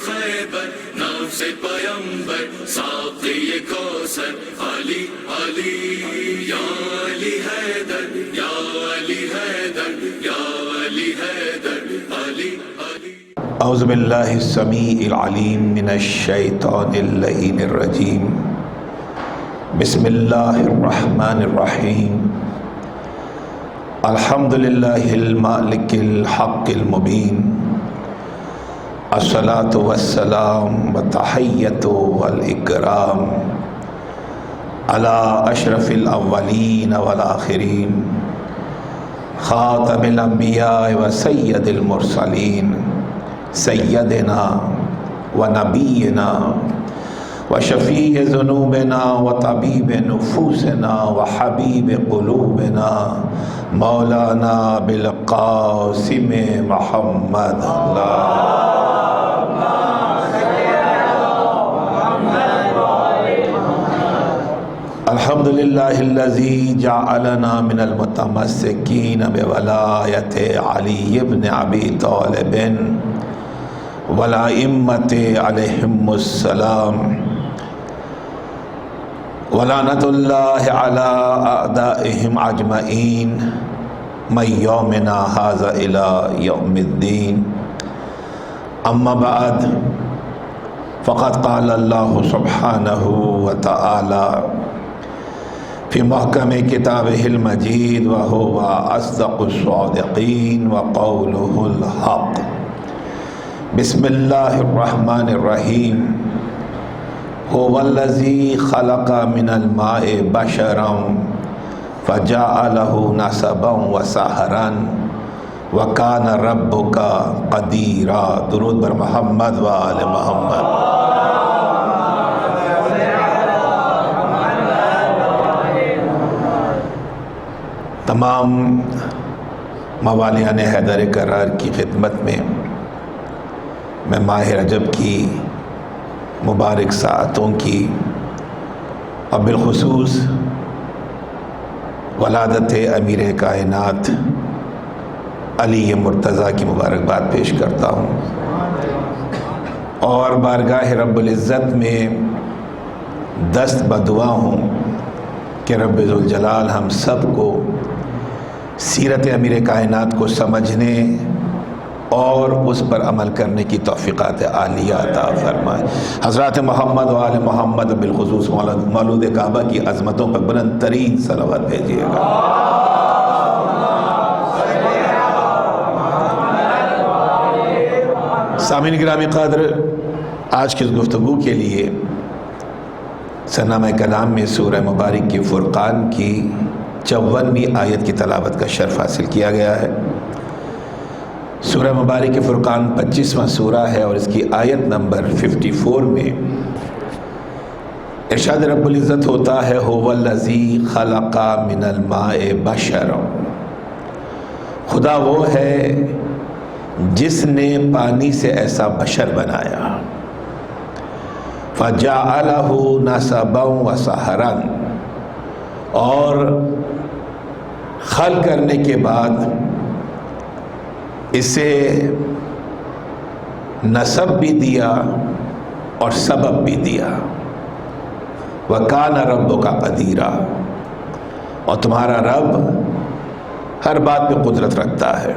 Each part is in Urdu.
خیبر نفس پیمبر ساقی کوثر علی علی یا علی حیدر یا علی حیدر یا علی حیدر علی علی. اعوذ باللہ السمیع العلیم من الشیطان اللعین الرجیم. بسم اللہ الرحمن الرحیم. الحمد للہ المالک الحق المبین. الصلاة والسلام والتحیۃ والاکرام علی اشرف الاولین والآخرین خاتم الانبیاء وسید المرسلین سیدنا ونبینا وشفیع ذنوبنا وطبیب نفوسنا وحبیب قلوبنا مولانا بالقاسم محمد. الحمدللہ الذی جعلنا من المتمسکین بولایت علی بن ابی طالب والائمۃ علیہم السلام ولعنۃ اللہ علی اعدائہم اجمعین من یومنا ھذا الی یوم الدین. اما بعد فقد قال اللہ سبحانہ وتعالی فی محکم کتابہ المجید وہو اصدق الصادقین وقولہ الحق. بسم اللہ الرحمن الرحیم. هو الذی خلق من الماء بشرا فجعلہ نسبا وسحرا وکان ربک قدیرا. درود بر محمد و آل محمد. تمام موالیان حیدر کرار کی خدمت میں میں ماہ رجب کی مبارک ساعتوں کی اور بالخصوص ولادت امیر کائنات علی مرتضیٰ کی مبارکباد پیش کرتا ہوں اور بارگاہ رب العزت میں دست بدعا ہوں کہ رب ذوالجلال ہم سب کو سیرت امیر کائنات کو سمجھنے اور اس پر عمل کرنے کی توفیقات عالیہ عطا فرمائے. حضرات محمد و آل محمد بالخصوص مولود کعبہ کی عظمتوں پر بلند ترین صلوات بھیجیے گا. سامعین گرامی قدر، آج کی اس گفتگو کے لیے سرنامہ کلام میں سورہ مبارک کی فرقان کی 54ویں آیت کی تلاوت کا شرف حاصل کیا گیا ہے. سورہ مبارک فرقان 25واں سورہ ہے اور اس کی آیت نمبر 54 میں ارشاد رب العزت ہوتا ہے هو الذی خلق من الماء بشرا. خدا وہ ہے جس نے پانی سے ایسا بشر بنایا. فجعلہ نسبا وسحرا، اور خلق کرنے کے بعد اسے نسب بھی دیا اور سبب بھی دیا. وَكَانَ رَبُّكَ قَدِيرًا، اور تمہارا رب ہر بات پہ قدرت رکھتا ہے.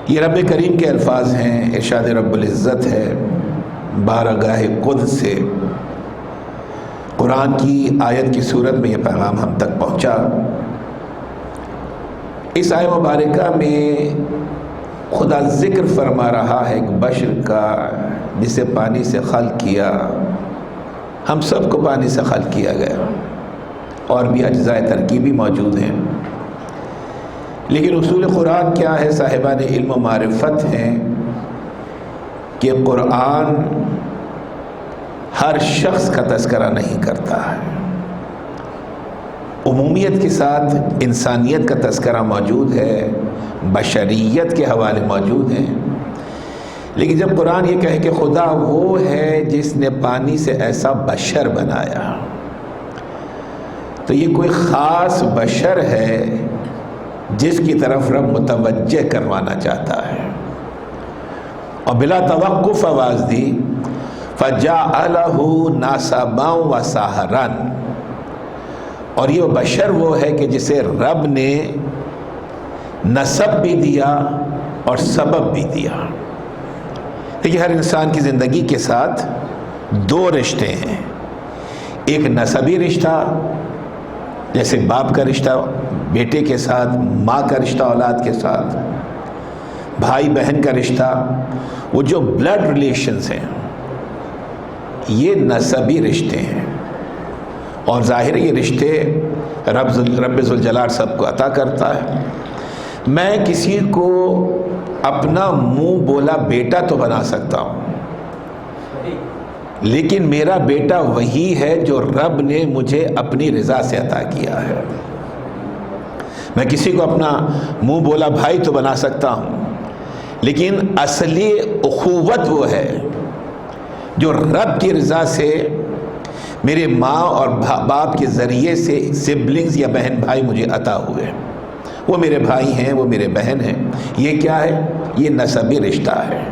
یہ رب کریم کے الفاظ ہیں. ارشاد رب العزت ہے بارگاہ قدس سے قرآن کی آیت کی صورت میں یہ پیغام ہم تک پہنچا. اس آیت مبارکہ میں خدا ذکر فرما رہا ہے ایک بشر کا جسے پانی سے خلق کیا. ہم سب کو پانی سے خلق کیا گیا اور بھی اجزاء ترکیبی موجود ہیں، لیکن اصول قرآن کیا ہے؟ صاحبان علم و معرفت ہیں کہ قرآن ہر شخص کا تذکرہ نہیں کرتا ہے. عمومیت کے ساتھ انسانیت کا تذکرہ موجود ہے، بشریت کے حوالے موجود ہیں، لیکن جب قرآن یہ کہے کہ خدا وہ ہے جس نے پانی سے ایسا بشر بنایا، تو یہ کوئی خاص بشر ہے جس کی طرف رب متوجہ کروانا چاہتا ہے، اور بلا توقف آواز دی فَجَعَلَهُ نَاسَبًا وَسَحَرًا، اور یہ بشر وہ ہے کہ جسے رب نے نسب بھی دیا اور سبب بھی دیا۔ دیکھیے ہر انسان کی زندگی کے ساتھ دو رشتے ہیں، ایک نسبی رشتہ جیسے باپ کا رشتہ بیٹے کے ساتھ، ماں کا رشتہ اولاد کے ساتھ، بھائی بہن کا رشتہ، وہ جو بلڈ ریلیشنز ہیں یہ نسبی رشتے ہیں، اور ظاہر یہ رشتے رب ذوالجلال سب کو عطا کرتا ہے۔ میں کسی کو اپنا منہ بولا بیٹا تو بنا سکتا ہوں، لیکن میرا بیٹا وہی ہے جو رب نے مجھے اپنی رضا سے عطا کیا ہے۔ میں کسی کو اپنا منہ بولا بھائی تو بنا سکتا ہوں، لیکن اصلی اخوت وہ ہے جو رب کی رضا سے میرے ماں اور باپ کے ذریعے سے سبلنگز یا بہن بھائی مجھے عطا ہوئے، وہ میرے بھائی ہیں، وہ میرے بہن ہیں۔ یہ کیا ہے؟ یہ نسبی رشتہ ہے۔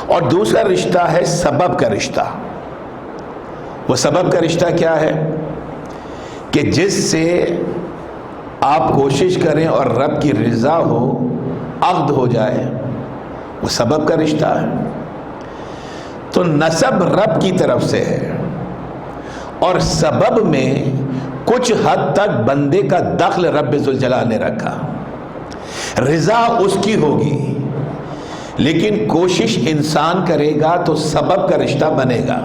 اور دوسرا رشتہ ہے سبب کا رشتہ۔ وہ سبب کا رشتہ کیا ہے؟ کہ جس سے آپ کوشش کریں اور رب کی رضا ہو، عقد ہو جائے، وہ سبب کا رشتہ ہے۔ تو نسب رب کی طرف سے ہے، اور سبب میں کچھ حد تک بندے کا دخل رب ذوالجلال نے رکھا۔ رضا اس کی ہوگی، لیکن کوشش انسان کرے گا تو سبب کا رشتہ بنے گا۔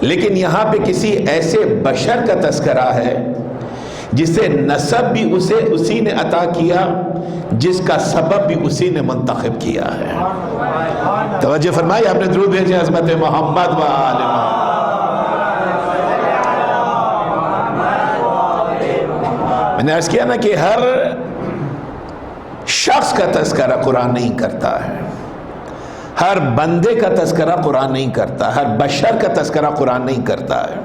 لیکن یہاں پہ کسی ایسے بشر کا تذکرہ ہے جسے نسب بھی اسی نے عطا کیا، جس کا سبب بھی اسی نے منتخب کیا ہے۔ توجہ فرمائی، آپ نے درود بھیجے عظمت محمد و آل محمد۔ میں نے عرض کیا نا کہ ہر شخص کا تذکرہ قرآن نہیں کرتا ہے، ہر بندے کا تذکرہ قرآن نہیں کرتا، ہر بشر کا تذکرہ قرآن نہیں کرتا ہے۔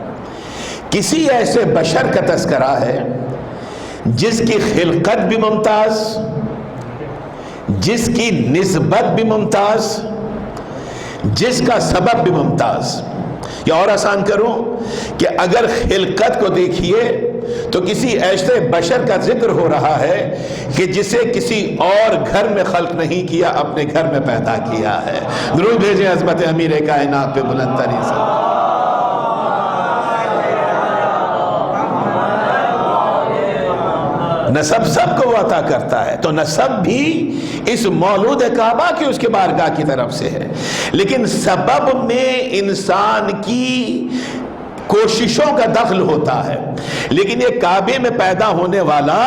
کسی ایسے بشر کا تذکرہ ہے جس کی خلقت بھی ممتاز، جس کی نسبت بھی ممتاز، جس کا سبب بھی ممتاز۔ یا اور آسان کروں کہ اگر خلقت کو دیکھیے تو کسی ایسے بشر کا ذکر ہو رہا ہے کہ جسے کسی اور گھر میں خلق نہیں کیا، اپنے گھر میں پیدا کیا ہے۔ درود بھیجیں عظمت امیر کائنات پہ بلند ترین صلوات۔ نسب سب کو وہ عطا کرتا ہے، تو نسب بھی اس مولود کعبہ کی اس کے بارگاہ کی طرف سے ہے، لیکن سبب میں انسان کی کوششوں کا دخل ہوتا ہے۔ لیکن یہ کعبے میں پیدا ہونے والا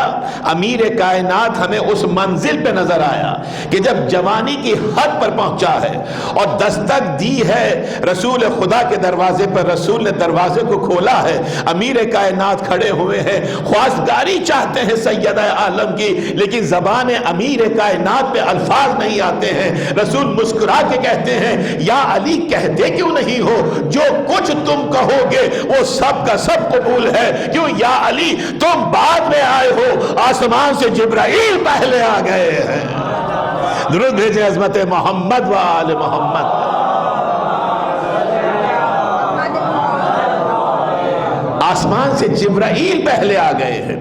امیر کائنات ہمیں اس منزل پہ نظر آیا کہ جب جوانی کی حد پر پہنچا ہے اور دستک دی ہے رسول خدا کے دروازے پر، رسول نے دروازے کو کھولا ہے، امیر کائنات کھڑے ہوئے ہیں، خواستگاری چاہتے ہیں سیدہ عالم کی، لیکن زبان امیر کائنات پہ الفاظ نہیں آتے ہیں۔ رسول مسکرا کے کہتے ہیں یا علی کہتے کیوں نہیں ہو، جو کچھ تم کہو گے وہ سب کا سب قبول ہے، کیوں یا علی تم بعد میں آئے ہو، آسمان سے جبرائیل پہلے آ گئے ہیں۔ درود بھیجیں عظمت محمد و آل محمد۔ آسمان سے جبرائیل پہلے آ گئے ہیں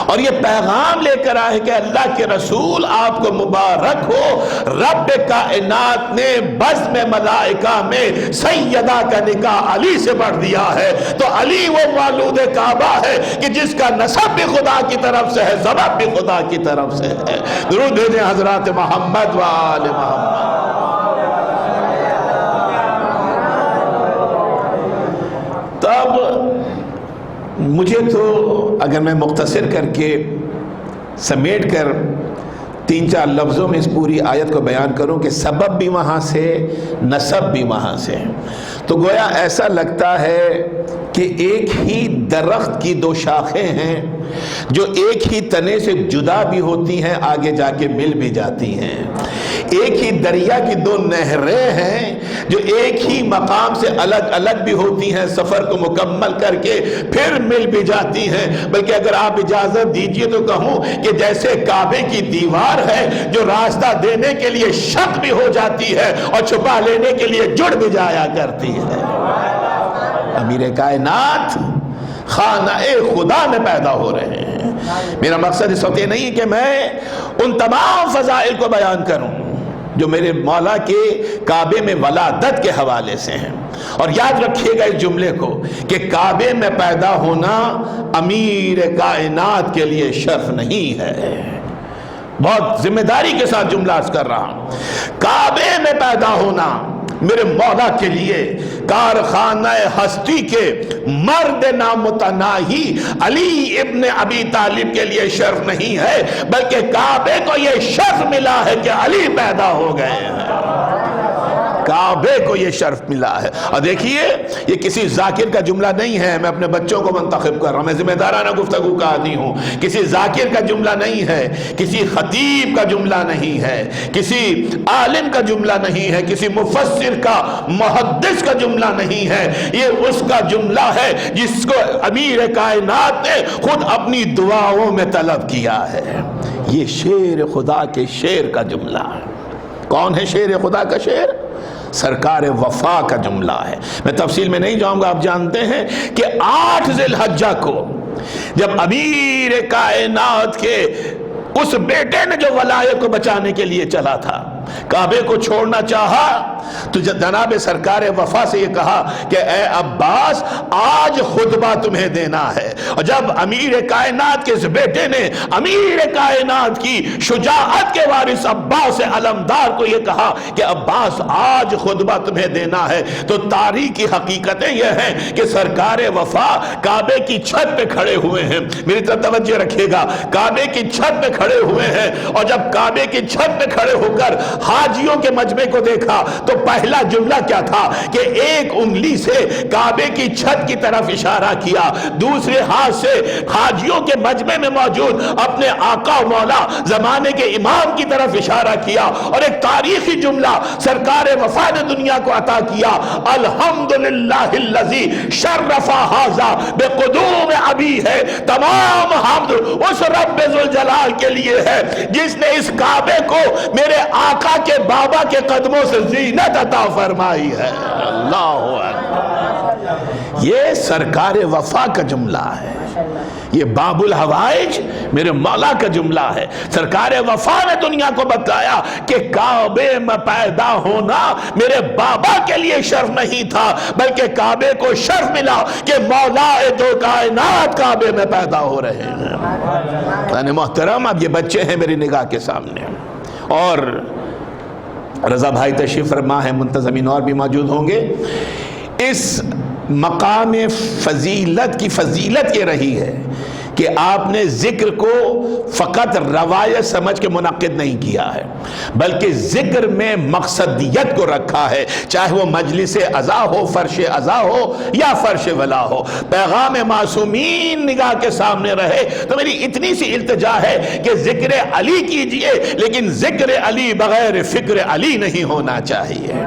اور یہ پیغام لے کر آئے کہ اللہ کے رسول آپ کو مبارک ہو، رب کائنات نے بزم ملائکہ میں سیدہ کا نکاح علی سے بڑھ دیا ہے، تو علی وہ مولود کعبہ ہے کہ جس کا نسب بھی خدا کی طرف سے ہے، سبب بھی خدا کی طرف سے ہے۔ درود بھیجیں حضرات محمد و آل محمد۔ تب مجھے تو اگر میں مختصر کر کے سمیٹ کر 3-4 لفظوں میں اس پوری آیت کو بیان کروں کہ سبب بھی وہاں سے، نسب بھی وہاں سے، تو گویا ایسا لگتا ہے کہ ایک ہی درخت کی دو شاخیں ہیں جو ایک ہی تنے سے جدا بھی ہوتی ہیں، آگے جا کے مل بھی جاتی ہیں۔ ایک ہی دریا کی دو نہریں ہیں جو ایک ہی مقام سے الگ الگ بھی ہوتی ہیں، سفر کو مکمل کر کے پھر مل بھی جاتی ہیں۔ بلکہ اگر آپ اجازت دیجئے تو کہوں کہ جیسے کعبے کی دیوار ہے جو راستہ دینے کے لیے شک بھی ہو جاتی ہے اور چھپا لینے کے لیے جڑ بھی جایا کرتی ہے۔ امیر کائنات خانہ خدا میں پیدا ہو رہے ہیں۔ میرا مقصد اس وقت یہ نہیں کہ میں ان تمام فضائل کو بیان کروں جو میرے مولا کے کعبے میں ولادت کے حوالے سے ہیں، اور یاد رکھیے گا اس جملے کو کہ کعبے میں پیدا ہونا امیر کائنات کے لیے شرف نہیں ہے۔ بہت ذمہ داری کے ساتھ جملہ عرض کر رہا ہوں، کعبے میں پیدا ہونا میرے مولا کے لیے کارخانہ ہستی کے مرد نامتناہی علی ابن ابی طالب کے لیے شرف نہیں ہے، بلکہ کعبے کو یہ شرف ملا ہے کہ علی پیدا ہو گئے ہیں۔ کعبے کو یہ شرف ملا ہے۔ اور دیکھیے یہ کسی ذاکر کا جملہ نہیں ہے، میں اپنے بچوں کو منتخب کر رہا ہوں، میں ذمہ دارانہ گفتگو کا آدمی ہوں، کسی ذاکر کا جملہ نہیں ہے، کسی خطیب کا جملہ نہیں ہے، کسی عالم کا جملہ نہیں ہے، کسی مفسر کا محدث کا جملہ نہیں ہے، یہ اس کا جملہ ہے جس کو امیر کائنات نے خود اپنی دعاؤں میں طلب کیا ہے۔ یہ شیر خدا کے شیر کا جملہ ہے۔ کون ہے شیر خدا کا شیر؟ سرکار وفا کا جملہ ہے۔ میں تفصیل میں نہیں جاؤں گا، آپ جانتے ہیں کہ 8 ذی الحجہ کو جب امیر کائنات کے اس بیٹے نے جو ولایت کو بچانے کے لیے چلا تھا کعبے کو چھوڑنا چاہا تو جناب سرکار وفا سے یہ کہا کہ اے عباس آج خطبہ تمہیں دینا ہے۔ اور جب امیر کائنات کے اس بیٹے نے امیر کائنات کی شجاعت کے وارث عباس علمدار کو یہ کہا کہ عباس آج خطبہ تمہیں دینا ہے، تو تاریخی حقیقتیں یہ ہیں کہ سرکار وفا کعبے کی چھت پہ کھڑے ہوئے ہیں۔ میری طرف توجہ رکھیے گا، کعبے کی چھت پہ کھڑے ہوئے ہیں، اور جب کعبے کی چھت پہ کھڑے ہو کر حاجیوں کے مجمع کو دیکھا تو پہلا جملہ کیا تھا کہ ایک انگلی سے کعبے کی چھت کی طرف اشارہ کیا، دوسرے ہاتھ سے حاجیوں کے مجمع میں موجود اپنے آقا و مولا زمانے کے امام کی طرف اشارہ کیا، اور ایک تاریخی جملہ سرکار وفا نے دنیا کو عطا کیا، الحمدللہ الذی شرف ھذا بقدوم ابی ہے۔ تمام حمد اس رب ذوالجلال کے لیے ہے جس نے اس کعبے کو میرے آقا کے بابا کے قدموں سے زینت عطا فرمائی ہے۔ اللہ اکبر، یہ سرکار وفا کا جملہ ہے، یہ باب الحوائج میرے مولا کا جملہ ہے۔ سرکار وفا نے دنیا کو بتایا کہ کعبے میں پیدا ہونا میرے بابا کے لیے شرف نہیں تھا، بلکہ کعبے کو شرف ملا کہ مولا دو کائنات کعبے میں پیدا ہو رہے ہیں۔ یعنی محترم اب یہ بچے ہیں میری نگاہ کے سامنے، اور رضا بھائی تشریف فرما ہے، منتظمین اور بھی موجود ہوں گے۔ اس مقام فضیلت کی فضیلت یہ رہی ہے کہ آپ نے ذکر کو فقط روایت سمجھ کے منعقد نہیں کیا ہے، بلکہ ذکر میں مقصدیت کو رکھا ہے، چاہے وہ مجلس عزا ہو، فرش عزا ہو یا فرش ولا ہو، پیغام معصومین نگاہ کے سامنے رہے۔ تو میری اتنی سی التجا ہے کہ ذکر علی کیجئے، لیکن ذکر علی بغیر فکر علی نہیں ہونا چاہیے۔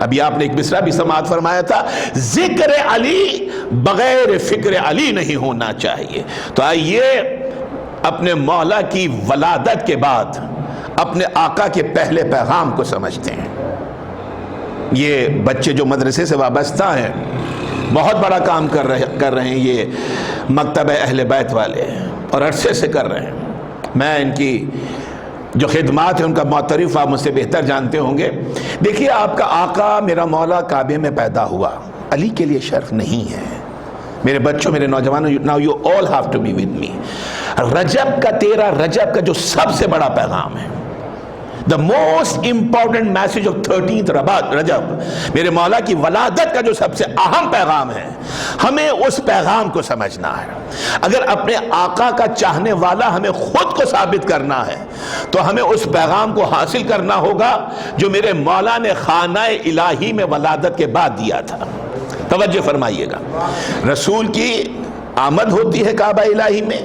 ابھی آپ نے ایک مصرع بھی سماعت فرمایا تھا، ذکر علی بغیر فکر علی نہیں ہونا چاہیے۔ تو آئیے اپنے مولا کی ولادت کے بعد اپنے آقا کے پہلے پیغام کو سمجھتے ہیں۔ یہ بچے جو مدرسے سے وابستہ ہیں بہت بڑا کام کر رہے ہیں، یہ مکتب اہل بیت والے، اور عرصے سے کر رہے ہیں۔ میں ان کی جو خدمات ہیں ان کا معترف، آپ مجھ سے بہتر جانتے ہوں گے۔ دیکھیے آپ کا آقا میرا مولا کعبے میں پیدا ہوا، علی کے لیے شرف نہیں ہے۔ میرے بچوں، میرے نوجوانوں، now you all have to be with me۔ رجب کا 13 رجب کا جو سب سے بڑا پیغام ہے، the most important message of 13th رجب، میرے مولا کی ولادت کا جو سب سے اہم پیغام ہے، ہمیں اس پیغام کو سمجھنا ہے۔ اگر اپنے آقا کا چاہنے والا ہمیں خود کو ثابت کرنا ہے تو ہمیں اس پیغام کو حاصل کرنا ہوگا جو میرے مولا نے خانہ الہی میں ولادت کے بعد دیا تھا۔ توجہ فرمائیے گا، رسول کی آمد ہوتی ہے کعبہ الہی میں،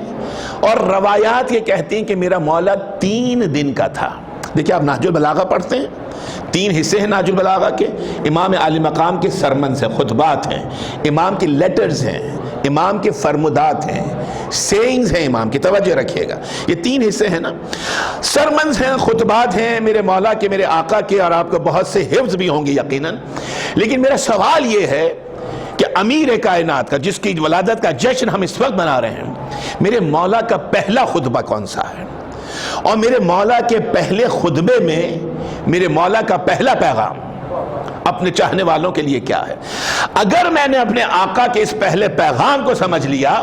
اور روایات یہ کہتی ہیں کہ میرا مولا 3 دن کا تھا۔ دیکھیں آپ نہج البلاغہ پڑھتے ہیں، 3 حصے ہیں نہج البلاغہ کے، امام عالی مقام کے سرمنز ہیں، خطبات ہیں، امام کی لیٹرز ہیں، امام کے فرمودات ہیں، سیئنگز ہیں امام کی، توجہ رکھیے گا، یہ 3 حصے ہیں نا، سرمنز ہیں، خطبات ہیں میرے مولا کے، میرے آقا کے، اور آپ کو بہت سے حفظ بھی ہوں گے یقیناً۔ لیکن میرا سوال یہ ہے کہ امیر کائنات کا، جس کی ولادت کا جشن ہم اس وقت منا رہے ہیں، میرے مولا کا پہلا خطبہ کون سا ہے؟ اور میرے مولا کے پہلے خطبے میں میرے مولا کا پہلا پیغام اپنے چاہنے والوں کے لیے کیا ہے؟ اگر میں نے اپنے آقا کے اس پہلے پیغام کو سمجھ لیا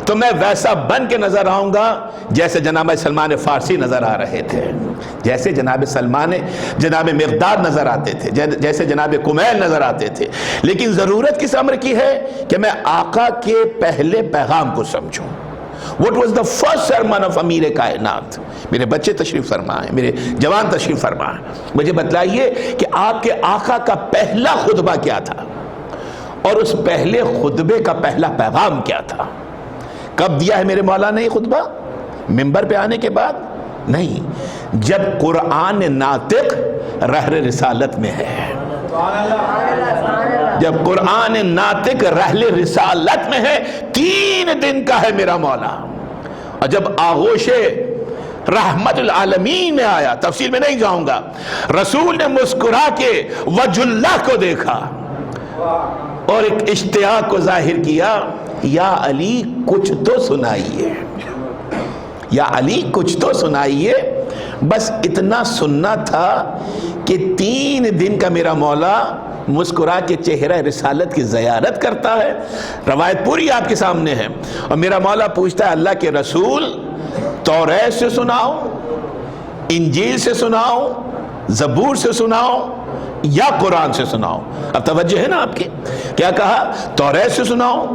تو میں ویسا بن کے نظر آؤں گا جیسے جناب سلمان فارسی نظر آ رہے تھے، جیسے جناب سلمان، جناب مقداد نظر آتے تھے، جیسے جناب کمیل نظر آتے تھے۔ لیکن ضرورت کس امر کی ہے کہ میں آقا کے پہلے پیغام کو سمجھوں۔ What was the first sermon of امیر کائنات؟ میرے بچے تشریف فرما ہیں، میرے جوان تشریف فرما ہیں، مجھے بتلائیے کہ آپ کے آقا کا پہلا خطبہ کیا تھا، اور اس پہلے خطبے کا پہلا پیغام کیا تھا؟ کب دیا ہے میرے مولا نے یہ خطبہ؟ منبر پہ آنے کے بعد؟ نہیں، جب قرآن ناطق رہر رسالت میں ہے، جب قرآن ناطق رحل رسالت میں ہے، 3 دن کا ہے میرا مولا، اور جب آغوش رحمت العالمین میں آیا، تفصیل میں نہیں جاؤں گا، رسول نے مسکرا کے وجہ اللہ کو دیکھا اور ایک اشتیاق کو ظاہر کیا، یا علی کچھ تو سنائیے، یا علی کچھ تو سنائیے۔ بس اتنا سننا تھا کہ 3 دن کا میرا مولا مسکرا کے چہرہ رسالت کی زیارت کرتا ہے۔ روایت پوری آپ کے سامنے ہے، اور میرا مولا پوچھتا ہے اللہ کے رسول، توریت سے سناؤ، انجیل سے سناؤ، زبور سے سناؤ، یا قرآن سے سناؤ؟ اب توجہ ہے نا آپ کی، کیا کہا؟ توریت سے سناؤ،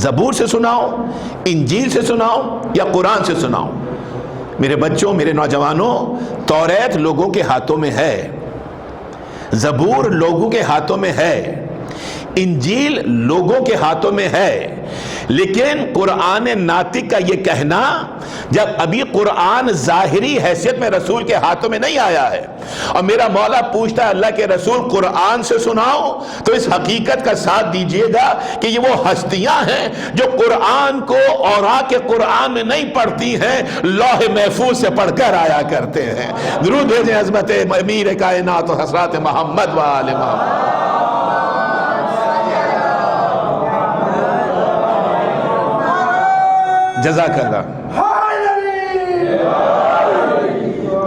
زبور سے سناؤ، انجیل سے سناؤ، یا قرآن سے سناؤ؟ میرے بچوں، میرے نوجوانوں، توریت لوگوں کے ہاتھوں میں ہے، زبور لوگوں کے ہاتھوں میں ہے، انجیل لوگوں کے ہاتھوں میں ہے، لیکن قرآن ناطق کا یہ کہنا جب ابھی قرآن ظاہری حیثیت میں رسول کے ہاتھوں میں نہیں آیا ہے، اور میرا مولا پوچھتا ہے اللہ کے رسول قرآن سے سناؤ، تو اس حقیقت کا ساتھ دیجئے گا کہ یہ وہ ہستیاں ہیں جو قرآن کو اوراق قرآن میں نہیں پڑھتی ہیں، لوح محفوظ سے پڑھ کر آیا کرتے ہیں۔ درود بھیجیں عظمت امیر کائنات و حضرات محمد و آل محمد۔ جزاک اللہ۔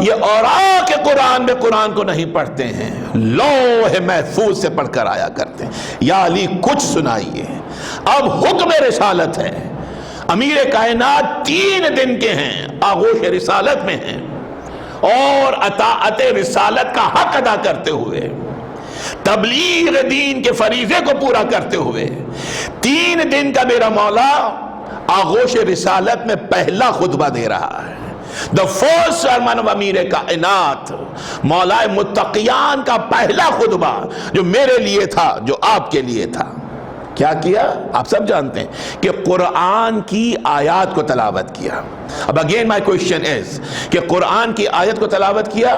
یہ اوراق قرآن میں قرآن کو نہیں پڑھتے ہیں، لوح محفوظ سے پڑھ کر آیا کرتے ہیں۔ یا علی کچھ سنائیے۔ اب حکم رسالت ہے، امیر کائنات 3 دن کے ہیں، آغوش رسالت میں ہیں، اور اطاعت رسالت کا حق ادا کرتے ہوئے، تبلیغ دین کے فریضے کو پورا کرتے ہوئے 3 دن کا میرا مولا آغوش رسالت میں پہلا خطبہ دے رہا ہے۔ The first sermon of امیر کائنات، مولا متقیان کا پہلا خطبہ جو میرے لیے تھا، جو آپ کے لیے تھا، کیا کیا؟ آپ سب جانتے ہیں کہ قرآن کی آیات کو تلاوت کیا۔ اب again my question is کہ قرآن کی آیت کو تلاوت کیا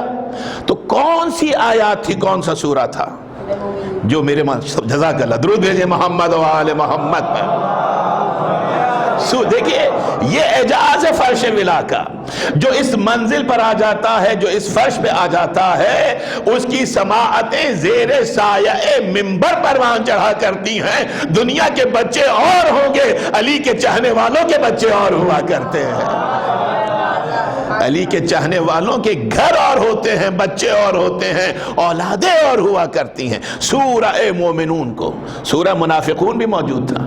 تو کون سی آیات تھی، کون سا سورہ تھا؟ جو میرے جزاک اللہ، درود بھیجیں محمد و آل محمد پر۔ دیکھیے یہ اعجاز ہے فرش ولا کا، جو اس منزل پر آ جاتا ہے، جو اس فرش پہ آ جاتا ہے، اس کی سماعتیں زیر سایہ منبر پروان چڑھا کرتی ہیں۔ دنیا کے بچے اور ہوں گے، علی کے چاہنے والوں کے بچے اور ہوا کرتے ہیں، علی کے چاہنے والوں کے گھر اور ہوتے ہیں، بچے اور ہوتے ہیں، اولادیں اور ہوا کرتی ہیں۔ سورہ مومنون کو، سورہ منافقون بھی موجود تھا،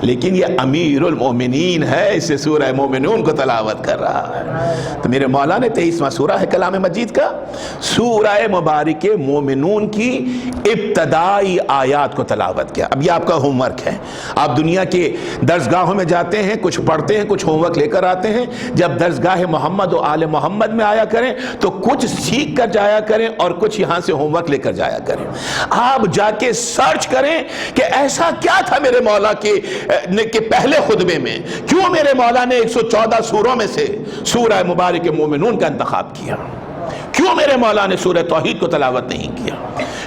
لیکن یہ امیر المومنین ہے، اس سے سورہ مومنون کو تلاوت کر رہا ہے۔ تو میرے مولا نے 23واں سورہ ہے کلام مجید کا، سورہ مبارک مومنون کی ابتدائی آیات کو تلاوت کیا۔ اب یہ آپ کا ہوم ورک ہے، آپ دنیا کے درسگاہوں میں جاتے ہیں، کچھ پڑھتے ہیں، کچھ ہوم ورک لے کر آتے ہیں، جب درسگاہ محمد و آل محمد میں آیا کریں تو کچھ سیکھ کر جایا کریں اور کچھ یہاں سے ہوم ورک لے کر جایا کریں۔ آپ جا کے سرچ کریں کہ ایسا کیا تھا میرے مولا کے پہلے خطبے میں، کیوں میرے مولا نے 114 سوروں میں سے سورہ مبارک مومنون کا انتخاب کیا، کیوں میرے مولا نے سورہ توحید کو تلاوت نہیں کیا،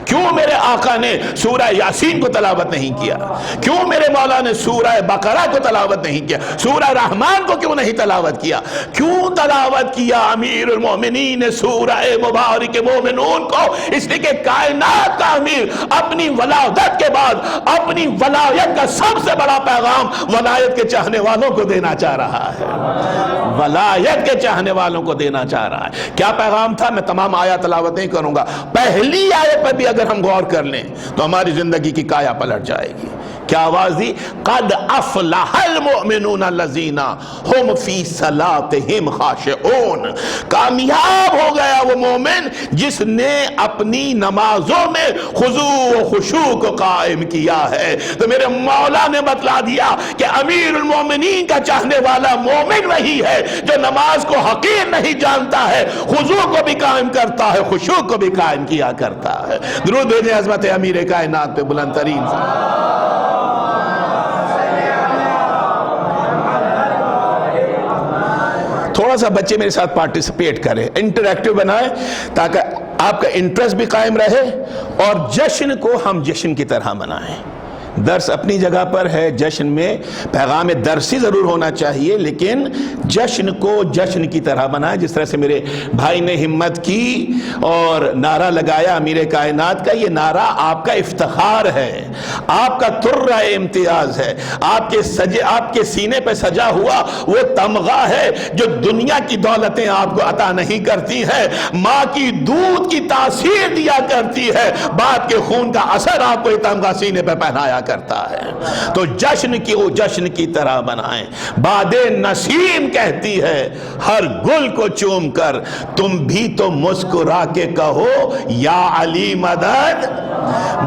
کیوں میرے آقا نے سورہ یاسین کو تلاوت نہیں کیا، کیوں میرے مولا نے سورہ بقرہ کو تلاوت نہیں کیا، سورہ رحمان کو کیوں نہیں تلاوت کیا، کیوں تلاوت کیا امیر المومنین نے سورہ مبارک مومنون کو؟ اس لیے کہ کائنات کا امیر اپنی ولادت کے بعد اپنی ولایت کا سب سے بڑا پیغام ولایت کے چاہنے والوں کو دینا چاہ رہا ہے، ولایت کے چاہنے والوں کو دینا چاہ رہا ہے۔ کیا پیغام تھا؟ میں تمام آیات تلاوت نہیں کروں گا، پہلی آیت پر بھی اگر ہم غور کر لیں تو ہماری زندگی کی کایا پلٹ جائے گی۔ کیا آواز دی؟ قد افلح المؤمنون الذین هم فی صلاتهم خاشعون، کامیاب ہو گیا وہ مومن جس نے اپنی نمازوں میں خضوع و خشوع کو قائم کیا ہے۔ تو میرے مولا نے بتلا دیا کہ امیر المومنین کا چاہنے والا مومن وہی ہے جو نماز کو حقیر نہیں جانتا ہے، خضوع کو بھی قائم کرتا ہے، خشوع کو بھی قائم کیا کرتا ہے۔ درود بھیجیں عظمت امیر کائنات پہ بلند ترین سے۔ تھوڑا سا بچے میرے ساتھ پارٹیسپیٹ کریں، انٹریکٹیو بنائیں تاکہ آپ کا انٹرسٹ بھی قائم رہے اور جشن کو ہم جشن کی طرح منائیں۔ درس اپنی جگہ پر ہے، جشن میں پیغام درسی ضرور ہونا چاہیے، لیکن جشن کو جشن کی طرح بنائیں۔ جس طرح سے میرے بھائی نے ہمت کی اور نعرہ لگایا امیر کائنات کا، یہ نعرہ آپ کا افتخار ہے، آپ کا ترہ امتیاز ہے، آپ کے سینے پہ سجا ہوا وہ تمغہ ہے جو دنیا کی دولتیں آپ کو عطا نہیں کرتی ہیں، ماں کی دودھ کی تاثیر دیا کرتی ہے، باپ کے خون کا اثر آپ کو یہ تمغہ سینے پہ پہنایا کرتا ہے۔ تو جشن کی وہ جشن کی طرح بنائیں۔ باد نسیم کہتی ہے ہر گل کو چوم کر، تم بھی تو مسکرا کے کہو یا علی مدد۔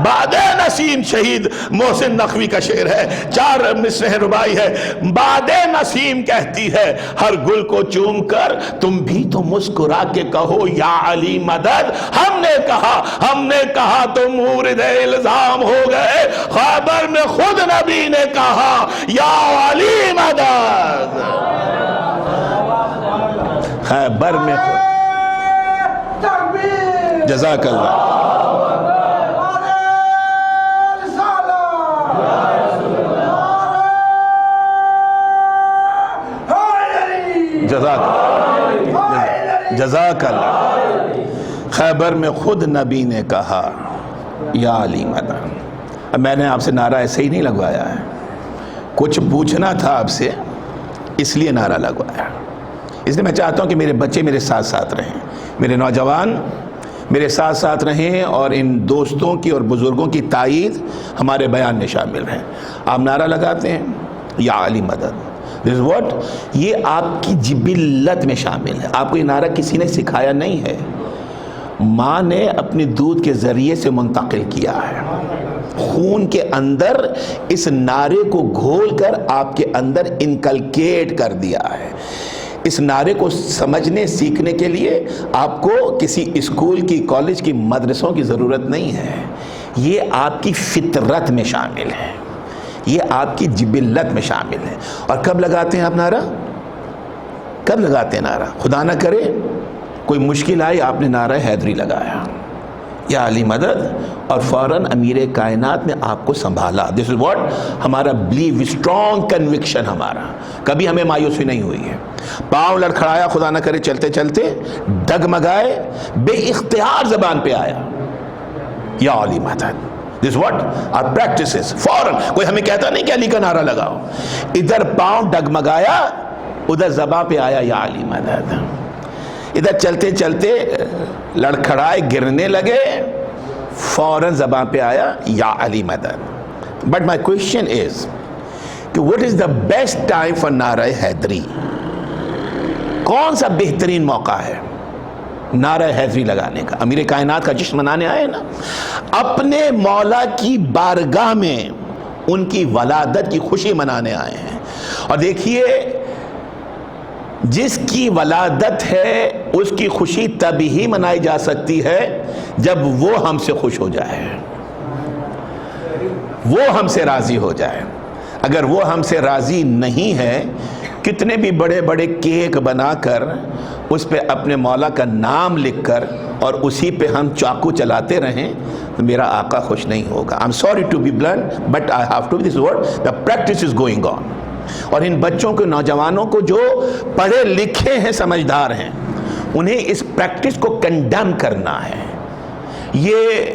باد نسیم شہید محسن نقوی کا شعر ہے، 4 مصرع ربائی ہے۔ باد نسیم کہتی ہے ہر گل کو چوم کر، تم بھی تو مسکرا کے کہو یا علی مدد۔ ہم نے کہا تو مورد الزام ہو گئے، خیبر میں خود نبی نے کہا یا علی مدد۔ خیبر میں جزاک اللہ، جزاک اللہ۔ خیبر میں خود نبی نے کہا یا علی مدد۔ اب میں نے آپ سے نعرہ ایسے ہی نہیں لگوایا ہے، کچھ پوچھنا تھا آپ سے اس لیے نعرہ لگوایا۔ اس لیے میں چاہتا ہوں کہ میرے بچے میرے ساتھ ساتھ رہیں، میرے نوجوان میرے ساتھ ساتھ رہیں اور ان دوستوں کی اور بزرگوں کی تائید ہمارے بیان میں شامل رہیں۔ آپ نعرہ لگاتے ہیں یا علی مدد، This is what؟ یہ آپ کی جبلت میں شامل ہے، آپ کو یہ نعرہ کسی نے سکھایا نہیں ہے، ماں نے اپنی دودھ کے ذریعے سے منتقل کیا ہے، خون کے اندر اس نعرے کو گھول کر آپ کے اندر انکلکیٹ کر دیا ہے۔ اس نعرے کو سمجھنے سیکھنے کے لیے آپ کو کسی اسکول کی، کالج کی، مدرسوں کی ضرورت نہیں ہے، یہ آپ کی فطرت میں شامل ہے، یہ آپ کی جبلت میں شامل ہے۔ اور کب لگاتے ہیں آپ نعرہ؟ کب لگاتے ہیں نعرہ؟ خدا نہ کرے کوئی مشکل آئی، آپ نے نعرہ حیدری لگایا یا علی مدد اور فوراً امیر کائنات نے آپ کو سنبھالا۔ This is what؟ ہمارا belief، strong conviction ہمارا، کبھی ہمیں مایوسی نہیں ہوئی ہے۔ پاؤں لڑکھڑایا، خدا نہ کرے چلتے چلتے ڈگمگائے، بے اختیار زبان پہ آیا یا علی مدد۔ This is what؟ our practices۔ فوراً کوئی ہمیں کہتا نہیں کہ علی کا نعرہ لگاؤ، ادھر پاؤں ڈگمگایا، ادھر زبان پہ آیا یا علی مدد، ادھر چلتے چلتے لڑکھڑائے، گرنے لگے، فوراً زبان پہ آیا یا علی مدد۔ But my question is کہ what is the best time for نعرہ حیدری، کون سا بہترین موقع ہے نعرہ حیدری لگانے کا؟ امیر کائنات کا جشن منانے آئے نا، اپنے مولا کی بارگاہ میں ان کی ولادت کی خوشی منانے آئے ہیں۔ اور دیکھیے، جس کی ولادت ہے اس کی خوشی تب ہی منائی جا سکتی ہے جب وہ ہم سے خوش ہو جائے، وہ ہم سے راضی ہو جائے۔ اگر وہ ہم سے راضی نہیں ہے، کتنے بھی بڑے بڑے کیک بنا کر اس پہ اپنے مولا کا نام لکھ کر اور اسی پہ ہم چاقو چلاتے رہیں تو میرا آقا خوش نہیں ہوگا۔ I'm sorry to be blunt, but I have to this word, the practice is going on۔ اور ان بچوں کو، نوجوانوں کو جو پڑھے لکھے ہیں، سمجھدار ہیں، انہیں اس پریکٹس کو کنڈیم کرنا ہے۔ یہ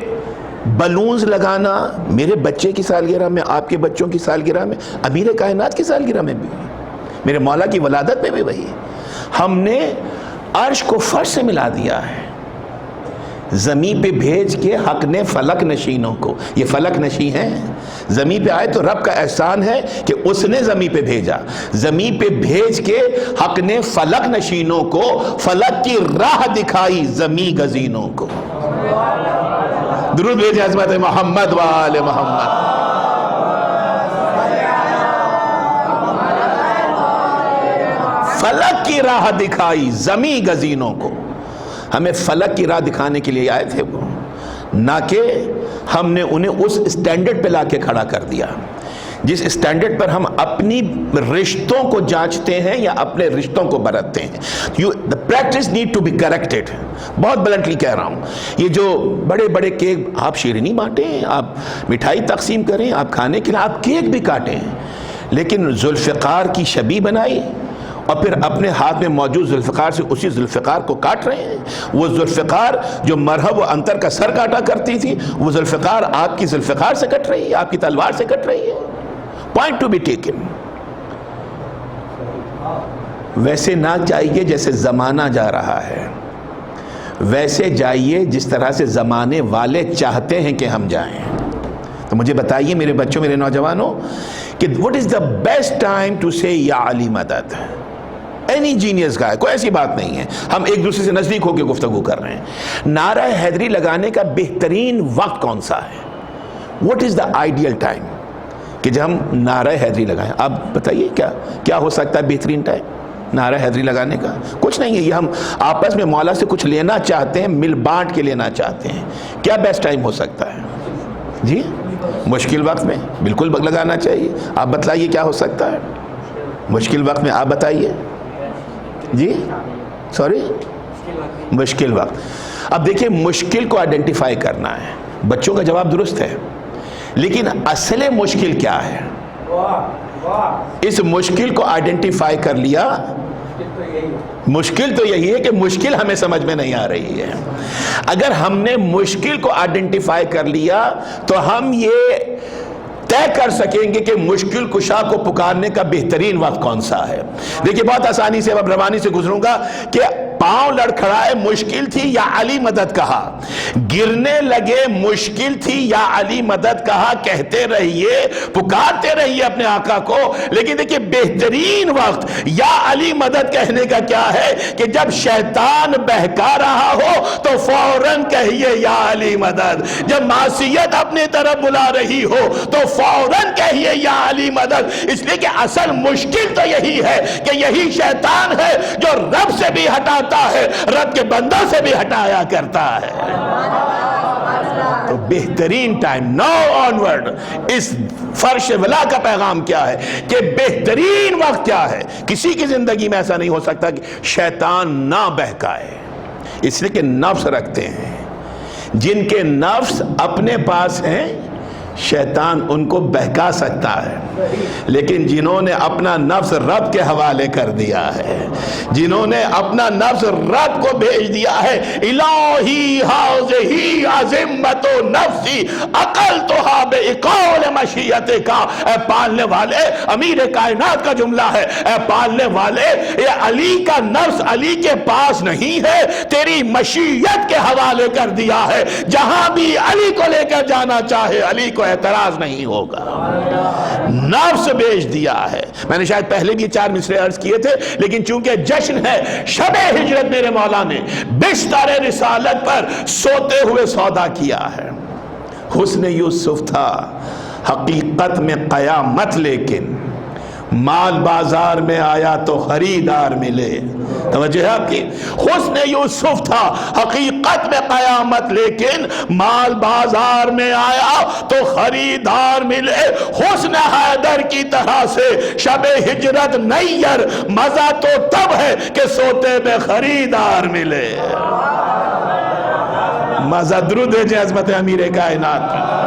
بلونز لگانا میرے بچے کی سالگرہ میں، آپ کے بچوں کی سالگرہ میں، امیر کائنات کی سالگرہ میں بھی، میرے مولا کی ولادت میں بھی وہی۔ ہم نے عرش کو فرش سے ملا دیا ہے، زمین پہ بھیج کے حق نے فلک نشینوں کو، یہ فلک نشین ہیں، زمین پہ آئے تو رب کا احسان ہے کہ اس نے زمین پہ بھیجا، زمین پہ بھیج کے حق نے فلک نشینوں کو فلک کی راہ دکھائی، زمین گزینوں کو۔ درود بھیجیں عظمت محمد و آل محمد۔ فلک کی راہ دکھائی زمین گزینوں کو، ہمیں فلک کی راہ دکھانے کے لیے آئے تھے وہ، نہ کہ ہم نے انہیں اس اسٹینڈرڈ پہ لا کے کھڑا کر دیا جس اسٹینڈرڈ پر ہم اپنی رشتوں کو جانچتے ہیں یا اپنے رشتوں کو برتتے ہیں۔ the practice need to be corrected۔ بہت بلنٹلی کہہ رہا ہوں، یہ جو بڑے بڑے کیک، آپ شیرینی بانٹیں، آپ مٹھائی تقسیم کریں، آپ کھانے کے لیے آپ کیک بھی کاٹیں، لیکن ذوالفقار کی شبیہ بنائی اور پھر اپنے ہاتھ میں موجود ذوالفقار سے اسی ذوالفقار کو کاٹ رہے ہیں۔ وہ ذوالفقار جو مرہب و انتر کا سر کاٹا کرتی تھی، وہ ذوالفقار آپ کی ذوالفقار سے کٹ رہی ہے، آپ کی تلوار سے کٹ رہی ہے۔ Point to be taken. ویسے نہ جائیے جیسے زمانہ جا رہا ہے، ویسے جائیے جس طرح سے زمانے والے چاہتے ہیں کہ ہم جائیں۔ تو مجھے بتائیے میرے بچوں، میرے نوجوانوں، کہ what is the best time to say یا علی مدد؟ اینی جینیس کا ہے، کوئی ایسی بات نہیں ہے، ہم ایک دوسرے سے نزدیک ہو کے گفتگو کر رہے ہیں۔ نعرہ حیدری لگانے کا بہترین وقت کون سا ہے؟ what is the ideal time کہ جب ہم نعرہ حیدری لگائیں؟ آپ بتائیے کیا ہو سکتا ہے بہترین ٹائم نعرہ حیدری لگانے کا؟ کچھ نہیں ہے، یہ ہم آپس میں مولا سے کچھ لینا چاہتے ہیں، مل بانٹ کے لینا چاہتے ہیں۔ کیا بیسٹ ٹائم ہو سکتا ہے؟ جی مشکل وقت میں بالکل لگانا چاہیے۔ آپ بتلائیے کیا ہو سکتا ہے مشکل وقت میں؟ آپ بتائیے جی، سوری، مشکل وقت۔ اب دیکھیں، مشکل کو آئیڈینٹیفائی کرنا ہے۔ بچوں کا جواب درست ہے، لیکن اصل مشکل کیا ہے؟ اس مشکل کو آئیڈینٹیفائی کر لیا، مشکل تو یہی ہے کہ مشکل ہمیں سمجھ میں نہیں آ رہی ہے۔ اگر ہم نے مشکل کو آئیڈینٹیفائی کر لیا تو ہم یہ طے کر سکیں گے کہ مشکل کشا کو پکارنے کا بہترین وقت کون سا ہے۔ دیکھیے بہت آسانی سے اب روانی سے گزروں گا کہ پاؤں لڑکھڑائے مشکل تھی یا علی مدد کہا، گرنے لگے مشکل تھی یا علی مدد کہا، کہتے رہیے، پکارتے رہیے اپنے آقا کو، لیکن دیکھیے بہترین وقت یا علی مدد کہنے کا کیا ہے کہ جب شیطان بہکا رہا ہو تو فوراً کہیے یا علی مدد، جب معصیت اپنے طرف بلا رہی ہو تو فوراً کہیے یا علی مدد، اس لیے کہ اصل مشکل تو یہی ہے کہ یہی شیطان ہے جو رب سے بھی ہٹاتا ہے، رب کے بندوں سے بھی ہٹایا کرتا ہے۔ تو بہترین ٹائم نو آنورڈ، اس فرش ولا کا پیغام کیا ہے کہ بہترین وقت کیا ہے؟ کسی کی زندگی میں ایسا نہیں ہو سکتا کہ شیطان نہ بہکائے، اس لیے کہ نفس رکھتے ہیں، جن کے نفس اپنے پاس ہیں شیطان ان کو بہکا سکتا ہے، لیکن جنہوں نے اپنا نفس رب کے حوالے کر دیا ہے، جنہوں نے اپنا نفس رب کو بھیج دیا ہے، الہی حاضہی عظمت و نفسی اقلتها بإقال مشیت کا، اے پالنے والے، امیر کائنات کا جملہ ہے، اے پالنے والے، یہ علی کا نفس علی کے پاس نہیں ہے، تیری مشیت کے حوالے کر دیا ہے، جہاں بھی علی کو لے کر جانا چاہے علی کو اعتراض نہیں ہوگا۔ نفس بیچ دیا ہے. میں نے شاید پہلے بھی 4 مصرے عرض کیے تھے، لیکن چونکہ جشن ہے شب ہجرت، میرے مولا نے بستر رسالت پر سوتے ہوئے سودا کیا ہے. حسن یوسف تھا حقیقت میں قیامت، لیکن مال بازار میں آیا تو خریدار ملے. توجہ ہے آپ کی؟ حسن یوسف تھا حقیقت میں قیامت، لیکن مال بازار میں آیا تو خریدار ملے. حسن حیدر کی طرح سے شب ہجرت نیر، مزہ تو تب ہے کہ سوتے میں خریدار ملے. مزہ درود ہے عظمت امیر کائنات.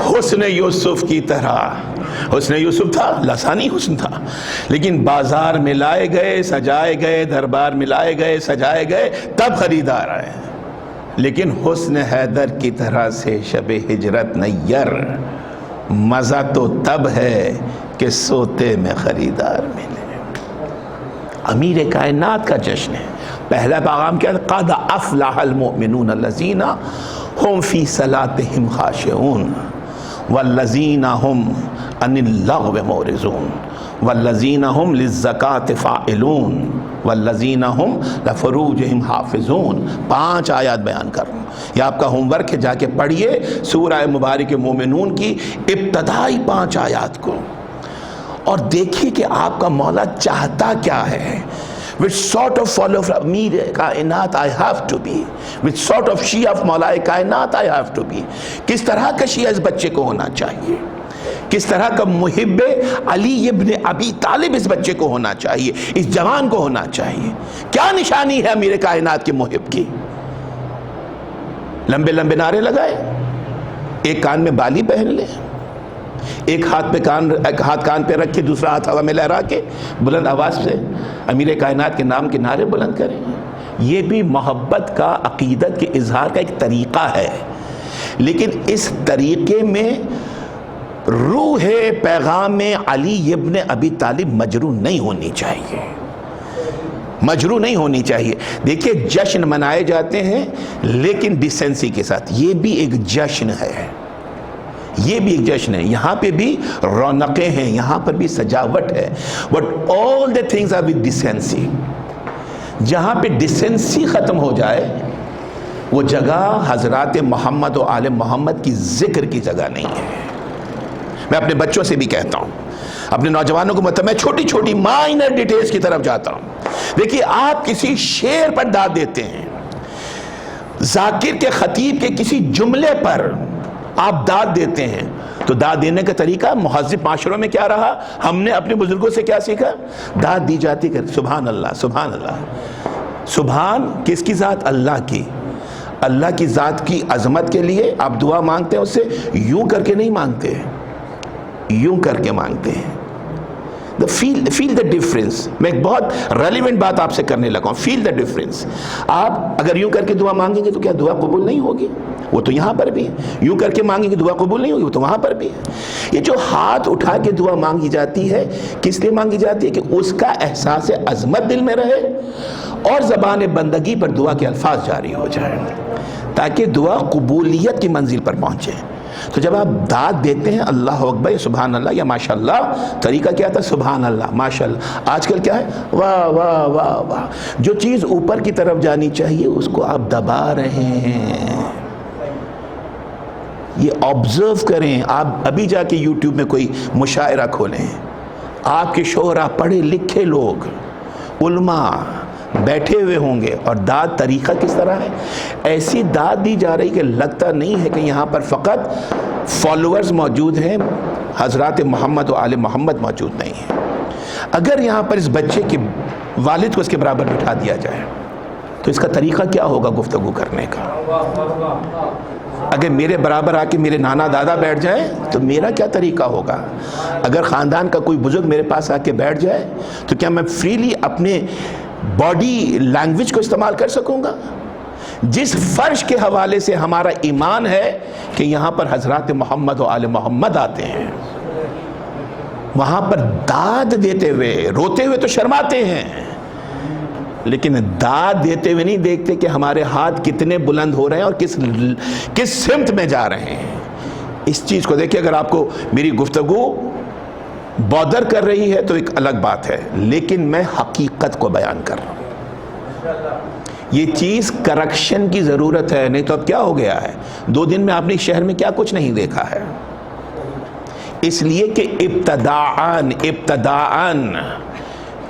حسن یوسف کی طرح حسن یوسف تھا، لسانی حسن تھا، لیکن بازار میں لائے گئے، سجائے گئے، دربار میں لائے گئے، سجائے گئے، تب خریدار آئے. لیکن حسن حیدر کی طرح سے شب ہجرت نیر، مزہ تو تب ہے کہ سوتے میں خریدار ملے. امیر کائنات کا جشن ہے. پہلا پیغام کیا ہے؟ قد افلح المؤمنون الذین هم فی صلاتهم خاشعون والذین هم عن اللغو معرضون والذین هم للزکاة فاعلون والذین هم لفروجهم حافظون. 5 آیات بیان کر رہا ہوں، یہ آپ کا ہوم ورک ہے، جا کے پڑھیے سورہ مبارک مومنون کی ابتدائی 5 آیات کو، اور دیکھیے کہ آپ کا مولا چاہتا کیا ہے. which sort of follower of امیر کائنات I have to be, which sort of Shia of مولا کائنات I have to be. کس طرح کا شیعہ اس بچے کو ہونا چاہیے، کس طرح کا محب علی ابن ابی طالب اس بچے کو ہونا چاہیے، اس جوان کو ہونا چاہیے. کیا نشانی ہے امیر کائنات کے محب کی؟ لمبے لمبے نعرے لگائے، ایک کان میں بالی پہن لے، ایک ہاتھ کان پہ رکھ کے دوسرا ہاتھ ہوا میں لہرا کے بلند آواز سے امیر کائنات کے نام کے نعرے بلند کریں. یہ بھی محبت کا، عقیدت کے اظہار کا ایک طریقہ ہے، لیکن اس طریقے میں روح پیغام علی ابن ابی طالب مجروح نہیں ہونی چاہیے، مجروح نہیں ہونی چاہیے. دیکھیے جشن منائے جاتے ہیں لیکن ڈیسنسی کے ساتھ. یہ بھی ایک جشن ہے، یہ بھی ایک جشن ہے. یہاں پہ بھی رونقیں ہیں، یہاں پر بھی سجاوٹ ہے، but all the things are with decency. جہاں پہ ڈیسنسی ختم ہو جائے وہ جگہ حضرات محمد و آل محمد کی ذکر کی جگہ نہیں ہے. میں اپنے بچوں سے بھی کہتا ہوں، اپنے نوجوانوں کو میں چھوٹی چھوٹی مائنر ڈیٹیلز کی طرف جاتا ہوں. دیکھیے آپ کسی شعر پر داد دیتے ہیں، ذاکر کے خطیب کے کسی جملے پر آپ داد دیتے ہیں، تو داد دینے کا طریقہ مہذب معاشروں میں کیا رہا؟ ہم نے اپنے بزرگوں سے کیا سیکھا؟ داد دی جاتی کہ سبحان اللہ سبحان اللہ. سبحان کس کی ذات؟ اللہ کی. اللہ کی ذات کی عظمت کے لیے آپ دعا مانگتے ہیں، اس سے یوں کر کے نہیں مانگتے، یوں کر کے مانگتے ہیں. فیل دا ڈفرنس. میں ایک بہت ریلیونٹ بات آپ سے کرنے لگا ہوں. فیل دا ڈفرنس. آپ اگر یوں کر کے دعا مانگیں گے تو کیا دعا قبول نہیں ہوگی؟ وہ تو یہاں پر بھی ہے. یوں کر کے مانگیں گے دعا قبول نہیں ہوگی، وہ تو وہاں پر بھی ہے. یہ جو ہاتھ اٹھا کے دعا مانگی جاتی ہے، کس لیے مانگی جاتی ہے؟ کہ اس کا احساس عظمت دل میں رہے اور زبان بندگی پر دعا کے الفاظ جاری ہو جائیں، تاکہ دعا قبولیت کی منزل پر پہنچے. تو جب آپ داد دیتے ہیں اللہ اکبر، سبحان اللہ یا ماشاء اللہ، طریقہ کیا تھا؟ سبحان اللہ ماشاء اللہ. آج کل کیا ہے؟ واہ واہ واہ واہ. جو چیز اوپر کی طرف جانی چاہیے اس کو آپ دبا رہے ہیں. یہ آبزرو کریں. آپ ابھی جا کے یوٹیوب میں کوئی مشاعرہ کھولیں، آپ کے شعراء پڑھے لکھے لوگ علماء بیٹھے ہوئے ہوں گے، اور داد طریقہ کس طرح ہے؟ ایسی داد دی جا رہی کہ لگتا نہیں ہے کہ یہاں پر فقط فالوورز موجود ہیں، حضرات محمد و آل محمد موجود نہیں ہیں. اگر یہاں پر اس بچے کے والد کو اس کے برابر بٹھا دیا جائے تو اس کا طریقہ کیا ہوگا گفتگو کرنے کا؟ اگر میرے برابر آ کے میرے نانا دادا بیٹھ جائیں تو میرا کیا طریقہ ہوگا؟ اگر خاندان کا کوئی بزرگ میرے پاس آ کے بیٹھ جائے تو کیا میں فریلی اپنے باڈی لینگویج کو استعمال کر سکوں گا؟ جس فرش کے حوالے سے ہمارا ایمان ہے کہ یہاں پر حضرات محمد و آل محمد آتے ہیں، وہاں پر داد دیتے ہوئے، روتے ہوئے تو شرماتے ہیں، لیکن داد دیتے ہوئے نہیں دیکھتے کہ ہمارے ہاتھ کتنے بلند ہو رہے ہیں اور کس سمت میں جا رہے ہیں. اس چیز کو دیکھیں. اگر آپ کو میری گفتگو بودر کر رہی ہے تو ایک الگ بات ہے، لیکن میں حقیقت کو بیان کر رہا ہوں. یہ چیز کریکشن کی ضرورت ہے، نہیں تو اب کیا ہو گیا ہے. 2 دن میں آپ نے شہر میں کیا کچھ نہیں دیکھا ہے. اس لیے کہ ابتداءً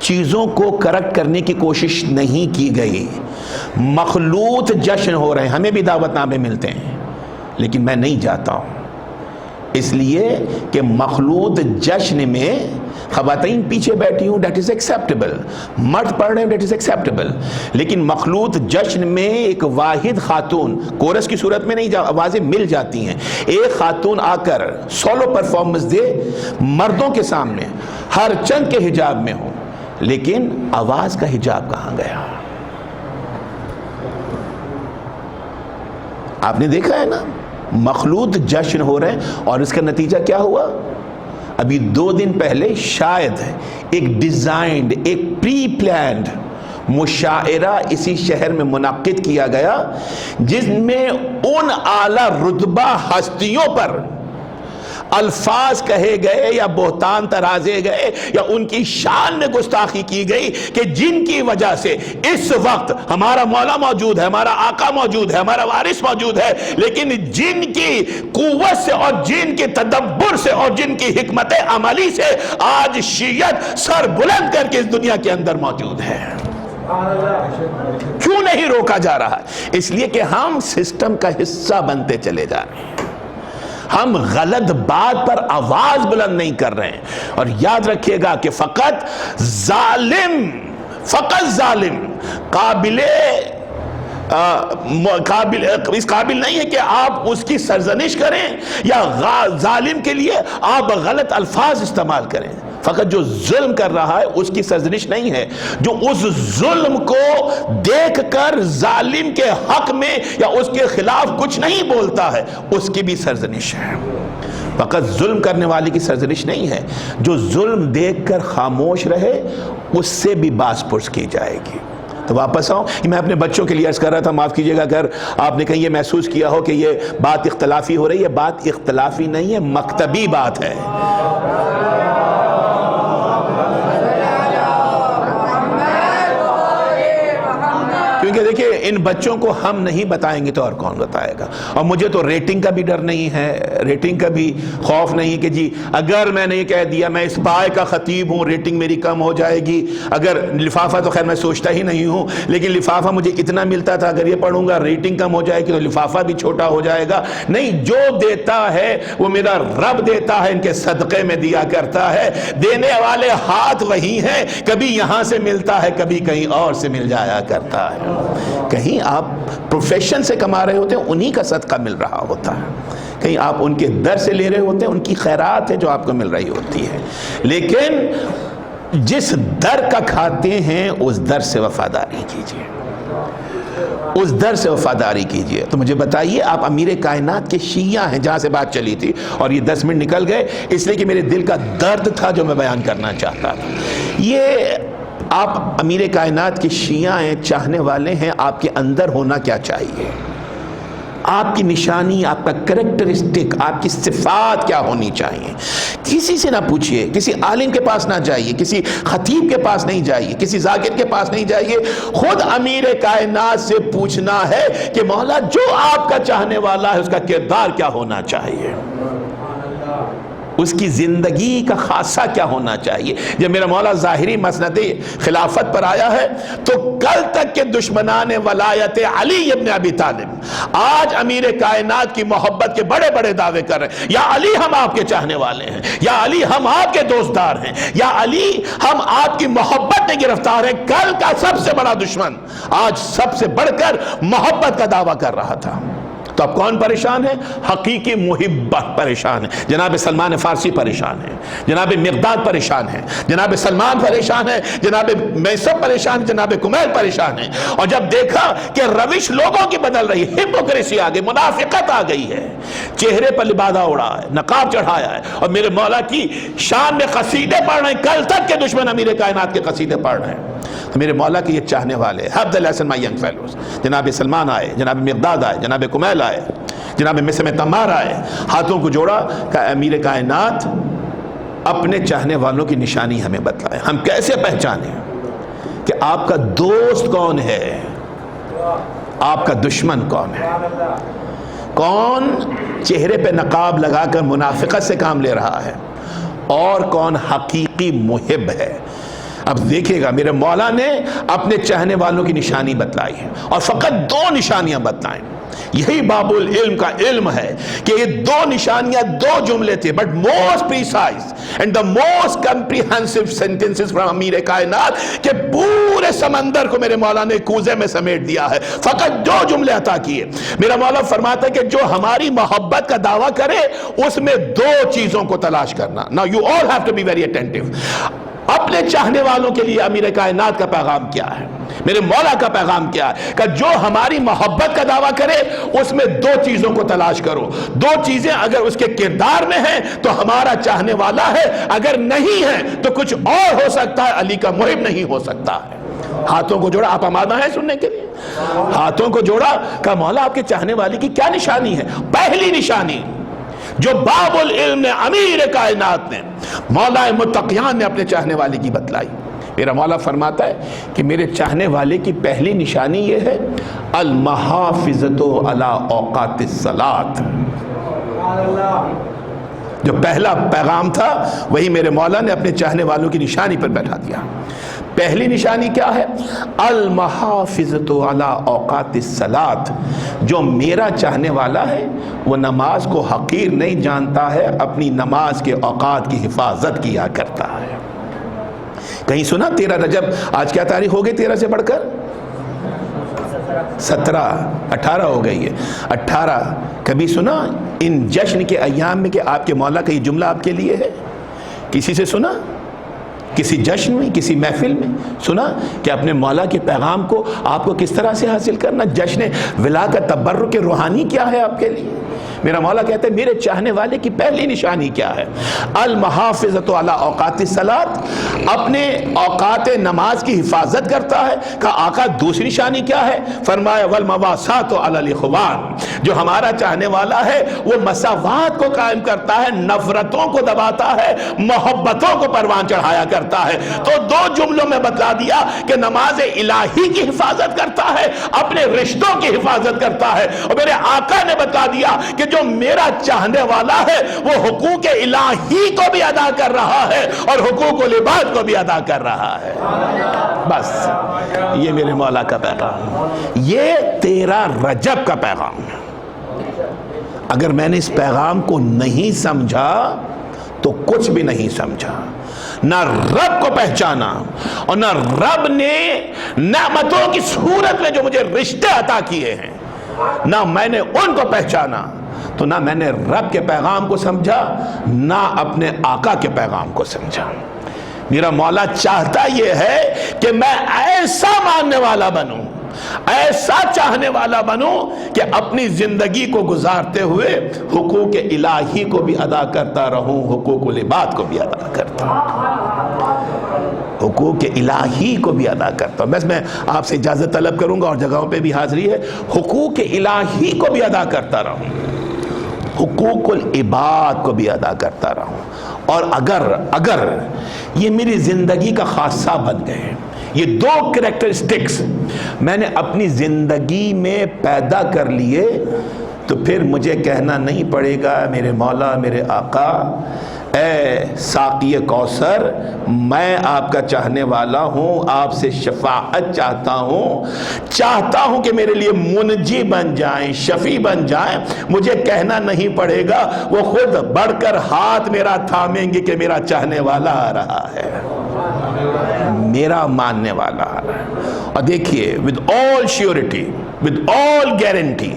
چیزوں کو کریکٹ کرنے کی کوشش نہیں کی گئی. مخلوط جشن ہو رہے ہیں. ہمیں بھی دعوت نامے ملتے ہیں لیکن میں نہیں جاتا ہوں، اس لیے کہ مخلوط جشن میں خواتین پیچھے بیٹھی ہوں، دیٹ از ایکسیپٹیبل. مرد پڑھ رہے ہیں، دیٹ از ایکسیپٹیبل. لیکن مخلوط جشن میں ایک واحد خاتون کورس کی صورت میں نہیں آوازیں مل جاتی ہیں. ایک خاتون آ کر سولو پرفارمنس دے مردوں کے سامنے، ہر چند کے حجاب میں ہو، لیکن آواز کا حجاب کہاں گیا؟ آپ نے دیکھا ہے نا، مخلوط جشن ہو رہے ہیں. اور اس کا نتیجہ کیا ہوا؟ ابھی 2 دن پہلے شاید ایک ڈیزائنڈ، ایک پری پلانڈ مشاعرہ اسی شہر میں منعقد کیا گیا، جس میں ان اعلیٰ رتبہ ہستیوں پر الفاظ کہے گئے یا بہتان ترازے گئے یا ان کی شان میں گستاخی کی گئی کہ جن کی وجہ سے اس وقت ہمارا مولا موجود ہے، ہمارا آقا موجود ہے، ہمارا وارث موجود ہے، لیکن جن کی قوت سے اور جن کے تدبر سے اور جن کی حکمت عملی سے آج شیعت سر بلند کر کے اس دنیا کے اندر موجود ہے. کیوں نہیں روکا جا رہا؟ اس لیے کہ ہم سسٹم کا حصہ بنتے چلے جا رہے ہیں. ہم غلط بات پر آواز بلند نہیں کر رہے ہیں. اور یاد رکھیے گا کہ فقط ظالم اس قابل نہیں ہے کہ آپ اس کی سرزنش کریں یا ظالم کے لیے آپ غلط الفاظ استعمال کریں. فقط جو ظلم کر رہا ہے اس کی سرزنش نہیں ہے، جو اس ظلم کو دیکھ کر ظالم کے حق میں یا اس کے خلاف کچھ نہیں بولتا ہے اس کی بھی سرزنش ہے. فقط ظلم کرنے والے کی سرزنش نہیں ہے، جو ظلم دیکھ کر خاموش رہے اس سے بھی باز پرس کی جائے گی. تو واپس آؤں، میں اپنے بچوں کے لیے عرض کر رہا تھا، معاف کیجئے گا اگر آپ نے کہیں یہ محسوس کیا ہو کہ یہ بات اختلافی ہو رہی ہے. بات اختلافی نہیں ہے، مکتبی بات ہے. کیونکہ دیکھیں ان بچوں کو ہم نہیں بتائیں گے تو اور کون بتائے گا. اور مجھے تو ریٹنگ کا بھی ڈر نہیں ہے، ریٹنگ کا بھی خوف نہیں کہ جی اگر میں نے یہ کہہ دیا میں اس پائے کا خطیب ہوں ریٹنگ میری کم ہو جائے گی. اگر لفافہ تو خیر میں سوچتا ہی نہیں ہوں، لیکن لفافہ مجھے اتنا ملتا تھا، اگر یہ پڑھوں گا ریٹنگ کم ہو جائے گی تو لفافہ بھی چھوٹا ہو جائے گا. نہیں، جو دیتا ہے وہ میرا رب دیتا ہے، ان کے صدقے میں دیا کرتا ہے. دینے والے ہاتھ وہی ہیں، کبھی یہاں سے ملتا ہے کبھی کہیں اور سے مل جایا کرتا ہے. کہیں آپ پروفیشن سے کما رہے ہوتے ہیں انہی کا صدقہ مل رہا ہوتا ہے، کہیں آپ ان کے در سے لے رہے ہوتے ہیں ان کی خیرات ہے جو آپ کو مل رہی ہوتی ہے. لیکن جس در کا کھاتے ہیں اس در سے وفاداری کیجیے، اس در سے وفاداری کیجیے. تو مجھے بتائیے، آپ امیر کائنات کے شیعہ ہیں جہاں سے بات چلی تھی، اور یہ 10 منٹ نکل گئے اس لیے کہ میرے دل کا درد تھا جو میں بیان کرنا چاہتا تھا. یہ آپ امیر کائنات کے شیعہ ہیں، چاہنے والے ہیں، آپ کے اندر ہونا کیا چاہیے؟ آپ کی نشانی، آپ کا کریکٹرسٹک، آپ کی صفات کیا ہونی چاہیے؟ کسی سے نہ پوچھئے، کسی عالم کے پاس نہ جائیے، کسی خطیب کے پاس نہیں جائیے، کسی ذاکر کے پاس نہیں جائیے. خود امیر کائنات سے پوچھنا ہے کہ مولا جو آپ کا چاہنے والا ہے اس کا کردار کیا ہونا چاہیے، اس کی زندگی کا خاصہ کیا ہونا چاہیے. جب میرا مولا ظاہری مسند خلافت پر آیا ہے تو کل تک کے دشمنان ولایت علی ابن ابی طالب آج امیر کائنات کی محبت کے بڑے بڑے دعوے کر رہے ہیں. یا علی ہم آپ کے چاہنے والے ہیں، یا علی ہم آپ کے دوستدار ہیں، یا علی ہم آپ کی محبت میں گرفتار ہیں. کل کا سب سے بڑا دشمن آج سب سے بڑھ کر محبت کا دعویٰ کر رہا تھا. تو اب کون پریشان ہے؟ حقیقی محبت پریشان ہے. جناب سلمان فارسی پریشان ہے، جناب مقداد پریشان ہے، جناب سلمان پریشان ہے، جناب میسب پریشان ہے، جناب کمیل پریشان ہے. اور جب دیکھا کہ روش لوگوں کی بدل رہی، ہپوکریسی آ گئی، منافقت آ گئی ہے، چہرے پر لبادہ اڑا ہے، نقاب چڑھایا ہے، اور میرے مولا کی شان میں قصیدے پڑھ رہے ہیں. کل تک کے دشمن امیر کائنات کے قصیدے پڑھ رہے ہیں. میرے مولا کے یہ چاہنے والے have the lesson my young fellows. جناب سلمان آئے, جناب مقداد آئے, جناب کمیل آئے, جناب مسلم تمار آئے, ہاتھوں کو جوڑا کہ امیر کائنات اپنے چاہنے والوں کی نشانی ہمیں بتلائے. ہم کیسے پہچانیں کہ آپ کا دوست کون ہے, آپ کا دشمن کون ہے, کون چہرے پہ نقاب لگا کر منافقت سے کام لے رہا ہے اور کون حقیقی محب ہے. اب دیکھیے گا میرے مولا نے اپنے چاہنے والوں کی نشانی بتلائی ہے, اور فقط 2 نشانیاں بتلائیں. یہی باب العلم کا علم ہے کہ یہ 2 نشانیاں 2 جملے تھے, but most precise and the most comprehensive sentences from امیر کائنات, کہ پورے سمندر کو میرے مولا نے کوزے میں سمیٹ دیا ہے, فقط 2 جملے عطا کیے. میرا مولا فرماتا ہے کہ جو ہماری محبت کا دعویٰ کرے اس میں 2 چیزوں کو تلاش کرنا. Now you all have to be very attentive. اپنے چاہنے والوں کے لیے امیر کائنات کا پیغام کیا ہے, میرے مولا کا پیغام کیا ہے کہ جو ہماری محبت کا دعویٰ کرے اس میں 2 چیزوں کو تلاش کرو. 2 چیزیں اگر اس کے کردار میں ہیں تو ہمارا چاہنے والا ہے, اگر نہیں ہے تو کچھ اور ہو سکتا ہے, علی کا محب نہیں ہو سکتا ہے. ہاتھوں کو جوڑا, آپ آمادہ ہیں سننے کے لیے؟ ہاتھوں کو جوڑا کہ مولا آپ کے چاہنے والے کی کیا نشانی ہے. پہلی نشانی جو باب العلم نے, امیر کائنات نے, مولا متقیان نے اپنے چاہنے والے کی بتلائی. میرا مولا فرماتا ہے کہ میرے چاہنے والے کی پہلی نشانی یہ ہے المحافظۃ علی اوقات الصلاۃ. جو پہلا پیغام تھا وہی میرے مولا نے اپنے چاہنے والوں کی نشانی پر بیٹھا دیا. پہلی نشانی کیا ہے؟ المحافظۃ علی اوقات الصلاۃ. جو میرا چاہنے والا ہے وہ نماز کو حقیر نہیں جانتا ہے, اپنی نماز کے اوقات کی حفاظت کیا کرتا ہے. کہیں سنا 13 رجب, آج کیا تاریخ ہو گئی 13 سے بڑھ کر 17, 18 ہو گئی ہے. 18 کبھی سنا ان جشن کے ایام میں کہ آپ کے مولا کا یہ جملہ آپ کے لیے ہے؟ کسی سے سنا؟ کسی جشن میں, کسی محفل میں سنا کہ اپنے مولا کے پیغام کو آپ کو کس طرح سے حاصل کرنا؟ جشن ولادت تبرک روحانی کیا ہے آپ کے لیے؟ میرا مولا کہتے ہیں میرے چاہنے والے کی پہلی نشانی کیا ہے؟ المحافظۃ علی اوقات الصلاۃ, اپنے اوقات نماز کی حفاظت کرتا ہے. کہا آقا دوسری نشانی کیا ہے؟ فرمایا والمواساۃ علی الاخوان. جو ہمارا چاہنے والا ہے وہ مساوات کو قائم کرتا ہے, نفرتوں کو دباتا ہے, محبتوں کو پروان چڑھایا کرتا ہے. تو 2 جملوں میں بتلا دیا کہ نماز الہی کی حفاظت کرتا ہے, اپنے رشتوں کی حفاظت کرتا ہے. اور میرے آقا نے بتا دیا کہ جو میرا چاہنے والا ہے وہ حقوق الہی کو بھی ادا کر رہا ہے اور حقوق العباد کو بھی ادا کر رہا ہے. بس یہ میرے مولا کا پیغام, یہ 13 رجب کا پیغام ہے. اگر میں نے اس پیغام کو نہیں سمجھا تو کچھ بھی نہیں سمجھا. نہ رب کو پہچانا اور نہ رب نے نعمتوں کی صورت میں جو مجھے رشتے عطا کیے ہیں, نہ میں نے ان کو پہچانا, تو نہ میں نے رب کے پیغام کو سمجھا, نہ اپنے آقا کے پیغام کو سمجھا. میرا مولا چاہتا یہ ہے کہ میں ایسا ماننے والا بنوں, ایسا چاہنے والا بنوں کہ اپنی زندگی کو گزارتے ہوئے حقوق الہی کو بھی ادا کرتا رہوں, حقوق العباد کو بھی ادا کرتا حقوق الہی کو بھی ادا کرتا ہوں. بس میں آپ سے اجازت طلب کروں گا, اور جگہوں پہ بھی حاضری ہے, حقوق الہی کو بھی ادا کرتا رہوں, حقوق العباد کو بھی ادا کرتا رہوں. اور اگر یہ میری زندگی کا خاصہ بن گئے, یہ 2 کریکٹرسٹکس میں نے اپنی زندگی میں پیدا کر لیے, تو پھر مجھے کہنا نہیں پڑے گا میرے مولا میرے آقا اے ساقی کوثر, میں آپ کا چاہنے والا ہوں, آپ سے شفاعت چاہتا ہوں کہ میرے لیے منجی بن جائیں, شفیع بن جائیں. مجھے کہنا نہیں پڑے گا, وہ خود بڑھ کر ہاتھ میرا تھامیں گے کہ میرا چاہنے والا آ رہا ہے, میرا ماننے والا آ رہا ہے. اور دیکھیے with all surety, with all guarantee,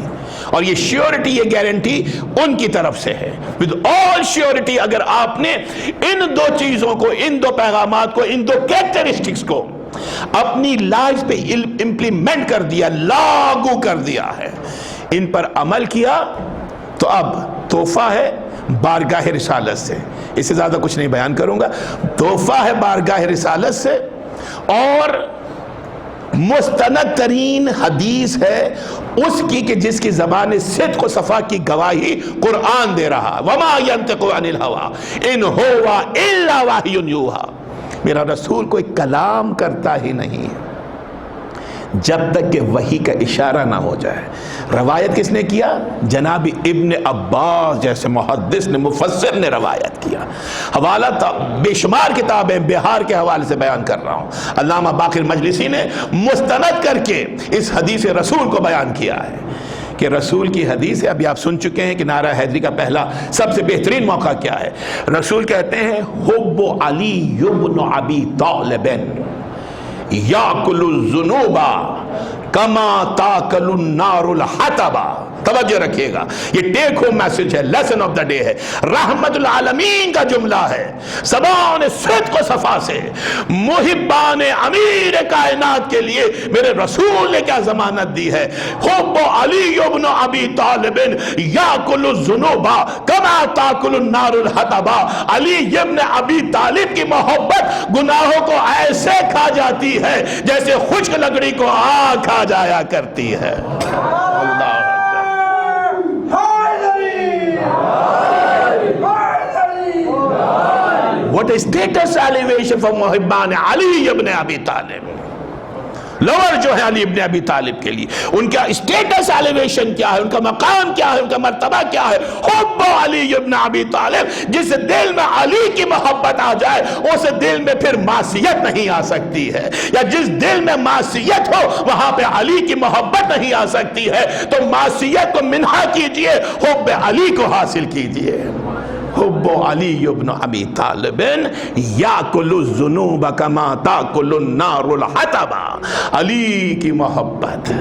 اور یہ شیورٹی, یہ گارنٹی ان کی طرف سے ہے. with all surety اگر آپ نے ان 2 چیزوں کو, ان 2 پیغامات کو, ان 2 کریکٹرسٹکس کو اپنی لائف پہ امپلیمنٹ کر دیا, لاگو کر دیا ہے, ان پر عمل کیا, تو اب تحفہ ہے بارگاہ رسالت سے. اس سے زیادہ کچھ نہیں بیان کروں گا. تحفہ ہے بارگاہ رسالت سے, اور مستند ترین حدیث ہے اس کی کہ جس کی زبان صدق و صفا کی گواہی قرآن دے رہا. وما ينطق عن الهوى ان هو الا وحی یوحی. میرا رسول کوئی کلام کرتا ہی نہیں جب تک کہ وحی کا اشارہ نہ ہو جائے. روایت کس نے کیا؟ جناب ابن عباس جیسے محدث نے، مفسر نے روایت کیا. حوالہ بے شمار کتابیں بہار کے حوالے سے بیان کر رہا ہوں. علامہ باقر مجلسی نے مستند کر کے اس حدیث رسول کو بیان کیا ہے کہ رسول کی حدیث ہے. ابھی آپ سن چکے ہیں کہ نعرہ حیدری کا پہلا سب سے بہترین موقع کیا ہے. رسول کہتے ہیں حب علی ابن ابی طالب یاکل الذنوب کما تاکل النار الحطب. توجہ رکھیے گا، یہ ٹیک ہوم میسج ہے، لیسن آف دا ڈے ہے، رحمت العالمین کا جملہ ہے. زبان صدق و صفا سے محبان امیر کائنات کے لیے میرے رسول نے کیا ضمانت دی ہے. حب علی ابن ابی طالب یاکل الذنوب کما تاکل النار الحطب. علی ابن ابی طالب کی محبت گناہوں کو ایسے کھا جاتی ہے جیسے خشک لکڑی کو آگ کھا جایا کرتی ہے. اللہ What a status elevation for Muhiban علی ابن ابی طالب. لور جو ہے علی ابن ابی طالب کے لیے ان کا اسٹیٹس ایلیویشن کیا ہے، ان کا مقام کیا ہے، ان کا مرتبہ کیا ہے. حب علی ابن ابی طالب. جس دل میں علی کی محبت آ جائے اس دل میں پھر معصیت نہیں آ سکتی ہے، یا جس دل میں معصیت ہو وہاں پہ علی کی محبت نہیں آ سکتی ہے. تو معصیت کو منحا کیجئے، حب علی کو حاصل کیجئے. حب علی ابن ابی طالب یاکل الذنوب کما تاکل النار الحطب. علی کی محبت،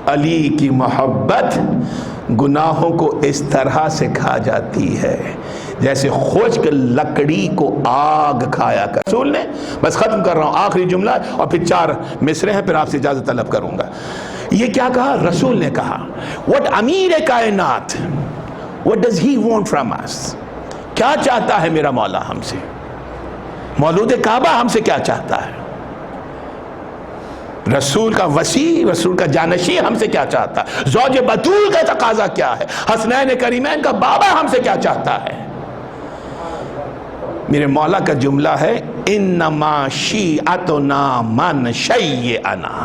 علی کی محبت گناہوں کو اس طرح سے کھا جاتی ہے جیسے خشک لکڑی کو آگ کھایا کر. رسول نے، بس ختم کر رہا ہوں، آخری جملہ اور پھر 4 مصرے ہیں، پھر آپ سے اجازت طلب کروں گا. یہ کیا کہا؟ رسول نے کہا what امیر کائنات what does he want from us. کیا چاہتا ہے میرا مولا ہم سے؟ مولود کعبہ ہم سے کیا چاہتا ہے؟ رسول کا وسیع، رسول کا جانشی ہم سے کیا چاہتا ہے؟ زوج بطول کا تقاضا کیا ہے؟ حسنین کریمین کا بابا ہم سے کیا چاہتا ہے؟ میرے مولا کا جملہ ہے انما شیعتنا من شیعنا.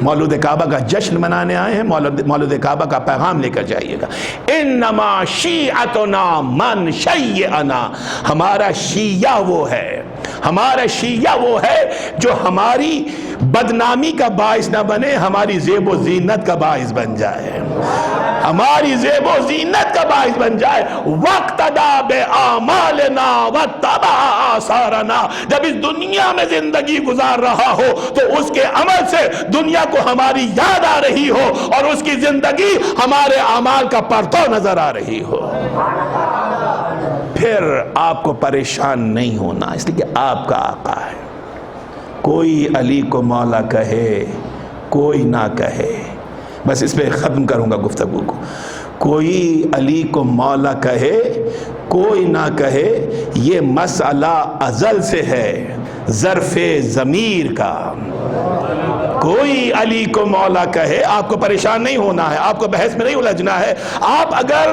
مولود کعبہ کا جشن منانے آئے ہیں، مولود کعبہ کا پیغام لے کر جائیے گا. انما شیعتنا من شیعنا. ہمارا شیعہ وہ ہے، ہمارا شیعہ وہ ہے جو ہماری بدنامی کا باعث نہ بنے، ہماری زیب و زینت کا باعث بن جائے، ہماری زیب و زینت کا باعث بن جائے. وقتدا بِأَعْمَالِنَا وَاتَّبَعَ آثَارَنَا. جب اس دنیا میں زندگی گزار رہا ہو تو اس کے عمل سے دنیا کو ہماری یاد آ رہی ہو اور اس کی زندگی ہمارے اعمال کا پرتو نظر آ رہی ہو. پھر آپ کو پریشان نہیں ہونا، اس لیے کہ آپ کا آقا ہے. کوئی علی کو مولا کہے، کوئی نہ کہے، بس اس پہ ختم کروں گا گفتگو کو. کوئی علی کو مولا کہے، کوئی نہ کہے، یہ مسئلہ ازل سے ہے، ظرف ضمیر کا. کوئی علی کو مولا کہے، آپ کو پریشان نہیں ہونا ہے، آپ کو بحث میں نہیں الجھنا ہے. آپ اگر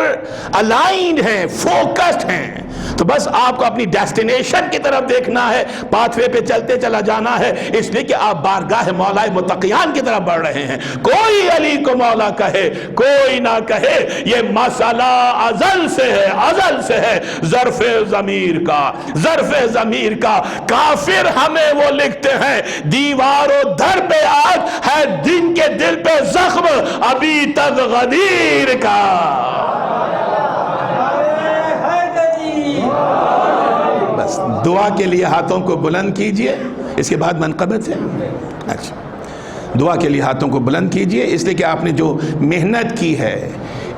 الائنڈ ہیں، فوکسڈ ہیں، تو بس آپ کو اپنی ڈیسٹینیشن کی طرف دیکھنا ہے، پاتھ وے پہ چلتے چلا جانا ہے، اس لیے کہ آپ بارگاہ مولا متقیان کی طرف بڑھ رہے ہیں. کوئی علی کو مولا کہے، کوئی نہ کہے، یہ مسئلہ ازل سے ہے، ازل سے ہے، ظرف ضمیر کا، ظرف ضمیر کا. کافر ہمیں وہ لکھتے ہیں دیوار و در پہ آگ ہے، دن کے دل پہ زخم ابھی تک غدیر کا. بس دعا کے لیے ہاتھوں کو بلند کیجئے، اس کے بعد منقبت ہے. اچھا، دعا کے لیے ہاتھوں کو بلند کیجئے، اس لیے کہ آپ نے جو محنت کی ہے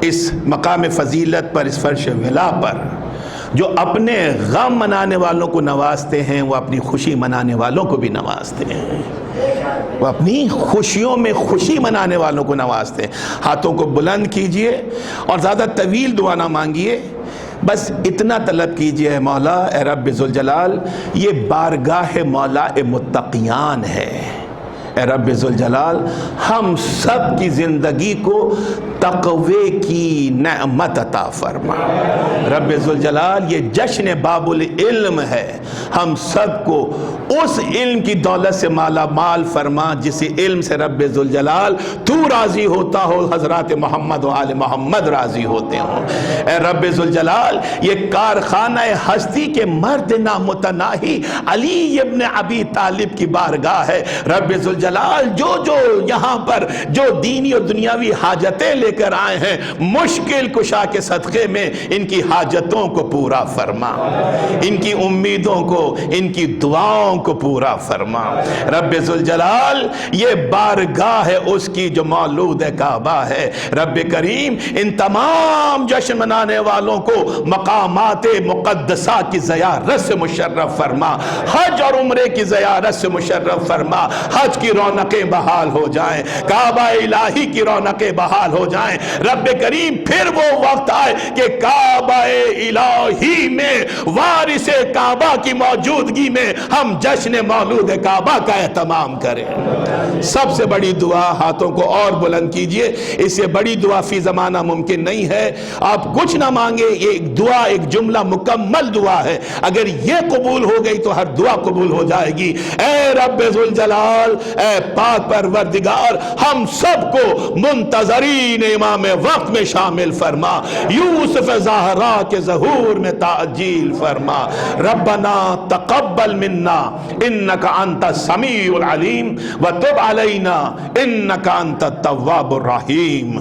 اس مقام فضیلت پر، اس فرش ولا پر. جو اپنے غم منانے والوں کو نوازتے ہیں وہ اپنی خوشی منانے والوں کو بھی نوازتے ہیں، وہ اپنی خوشیوں میں خوشی منانے والوں کو نوازتے ہیں. ہاتھوں کو بلند کیجئے اور زیادہ طویل دعا نہ مانگیے، بس اتنا طلب کیجئے اے مولا، اے رب ذوالجلال، یہ بارگاہ مولا متقیان ہے۔ اے رب ذوالجلال، ہم سب کی زندگی کو تقوی کی نعمت عطا فرما۔ رب ذوالجلال، یہ جشن باب العلم ہے، ہم سب کو اس علم کی دولت سے مالا مال فرما جس علم سے رب ذوالجلال تو راضی ہوتا ہو، حضرات محمد و آل محمد راضی ہوتے ہوں۔ اے رب ذوالجلال، یہ کارخانہ ہستی کے مرد نامتناہی علی ابن ابی طالب کی بارگاہ ہے۔ رب ذوالجلال، جو یہاں پر جو دینی اور دنیاوی حاجتیں لے کر آئے ہیں، مشکل کشا کے صدقے میں ان کی حاجتوں کو پورا فرما، ان کی امیدوں کو، ان کی دعاؤں کو پورا فرما۔ رب ذوالجلال، یہ بارگاہ ہے اس کی جو مولود کعبہ ہے۔ رب کریم، ان تمام جشن منانے والوں کو مقامات مقدسہ کی زیارت سے مشرف فرما، حج اور عمرے کی زیارت سے مشرف فرما، حج کی رونقیں بحال ہو جائیں، کعبہ الہی کی رونقیں بحال ہو جائیں۔ رب کریم، پھر وہ وقت آئے کہ کعبہ الہی میں وارث کعبہ کی موجودگی میں ہم جشن مولود کعبہ کا اہتمام کریں۔ سب سے بڑی دعا، ہاتھوں کو اور بلند کیجئے، اس سے بڑی دعا فی زمانہ ممکن نہیں ہے۔ آپ کچھ نہ مانگے، یہ ایک دعا، ایک جملہ مکمل دعا ہے، اگر یہ قبول ہو گئی تو ہر دعا قبول ہو جائے گی۔ اے رب ذوالجلال، اے پاک پروردگار، ہم سب کو منتظرین امام وقت میں شامل فرما، یوسف زہرا کے ظہور میں تعجیل فرما۔ ربنا تقبل منا انک انت السمیع العلیم وتب علینا انک انت التواب الرحیم۔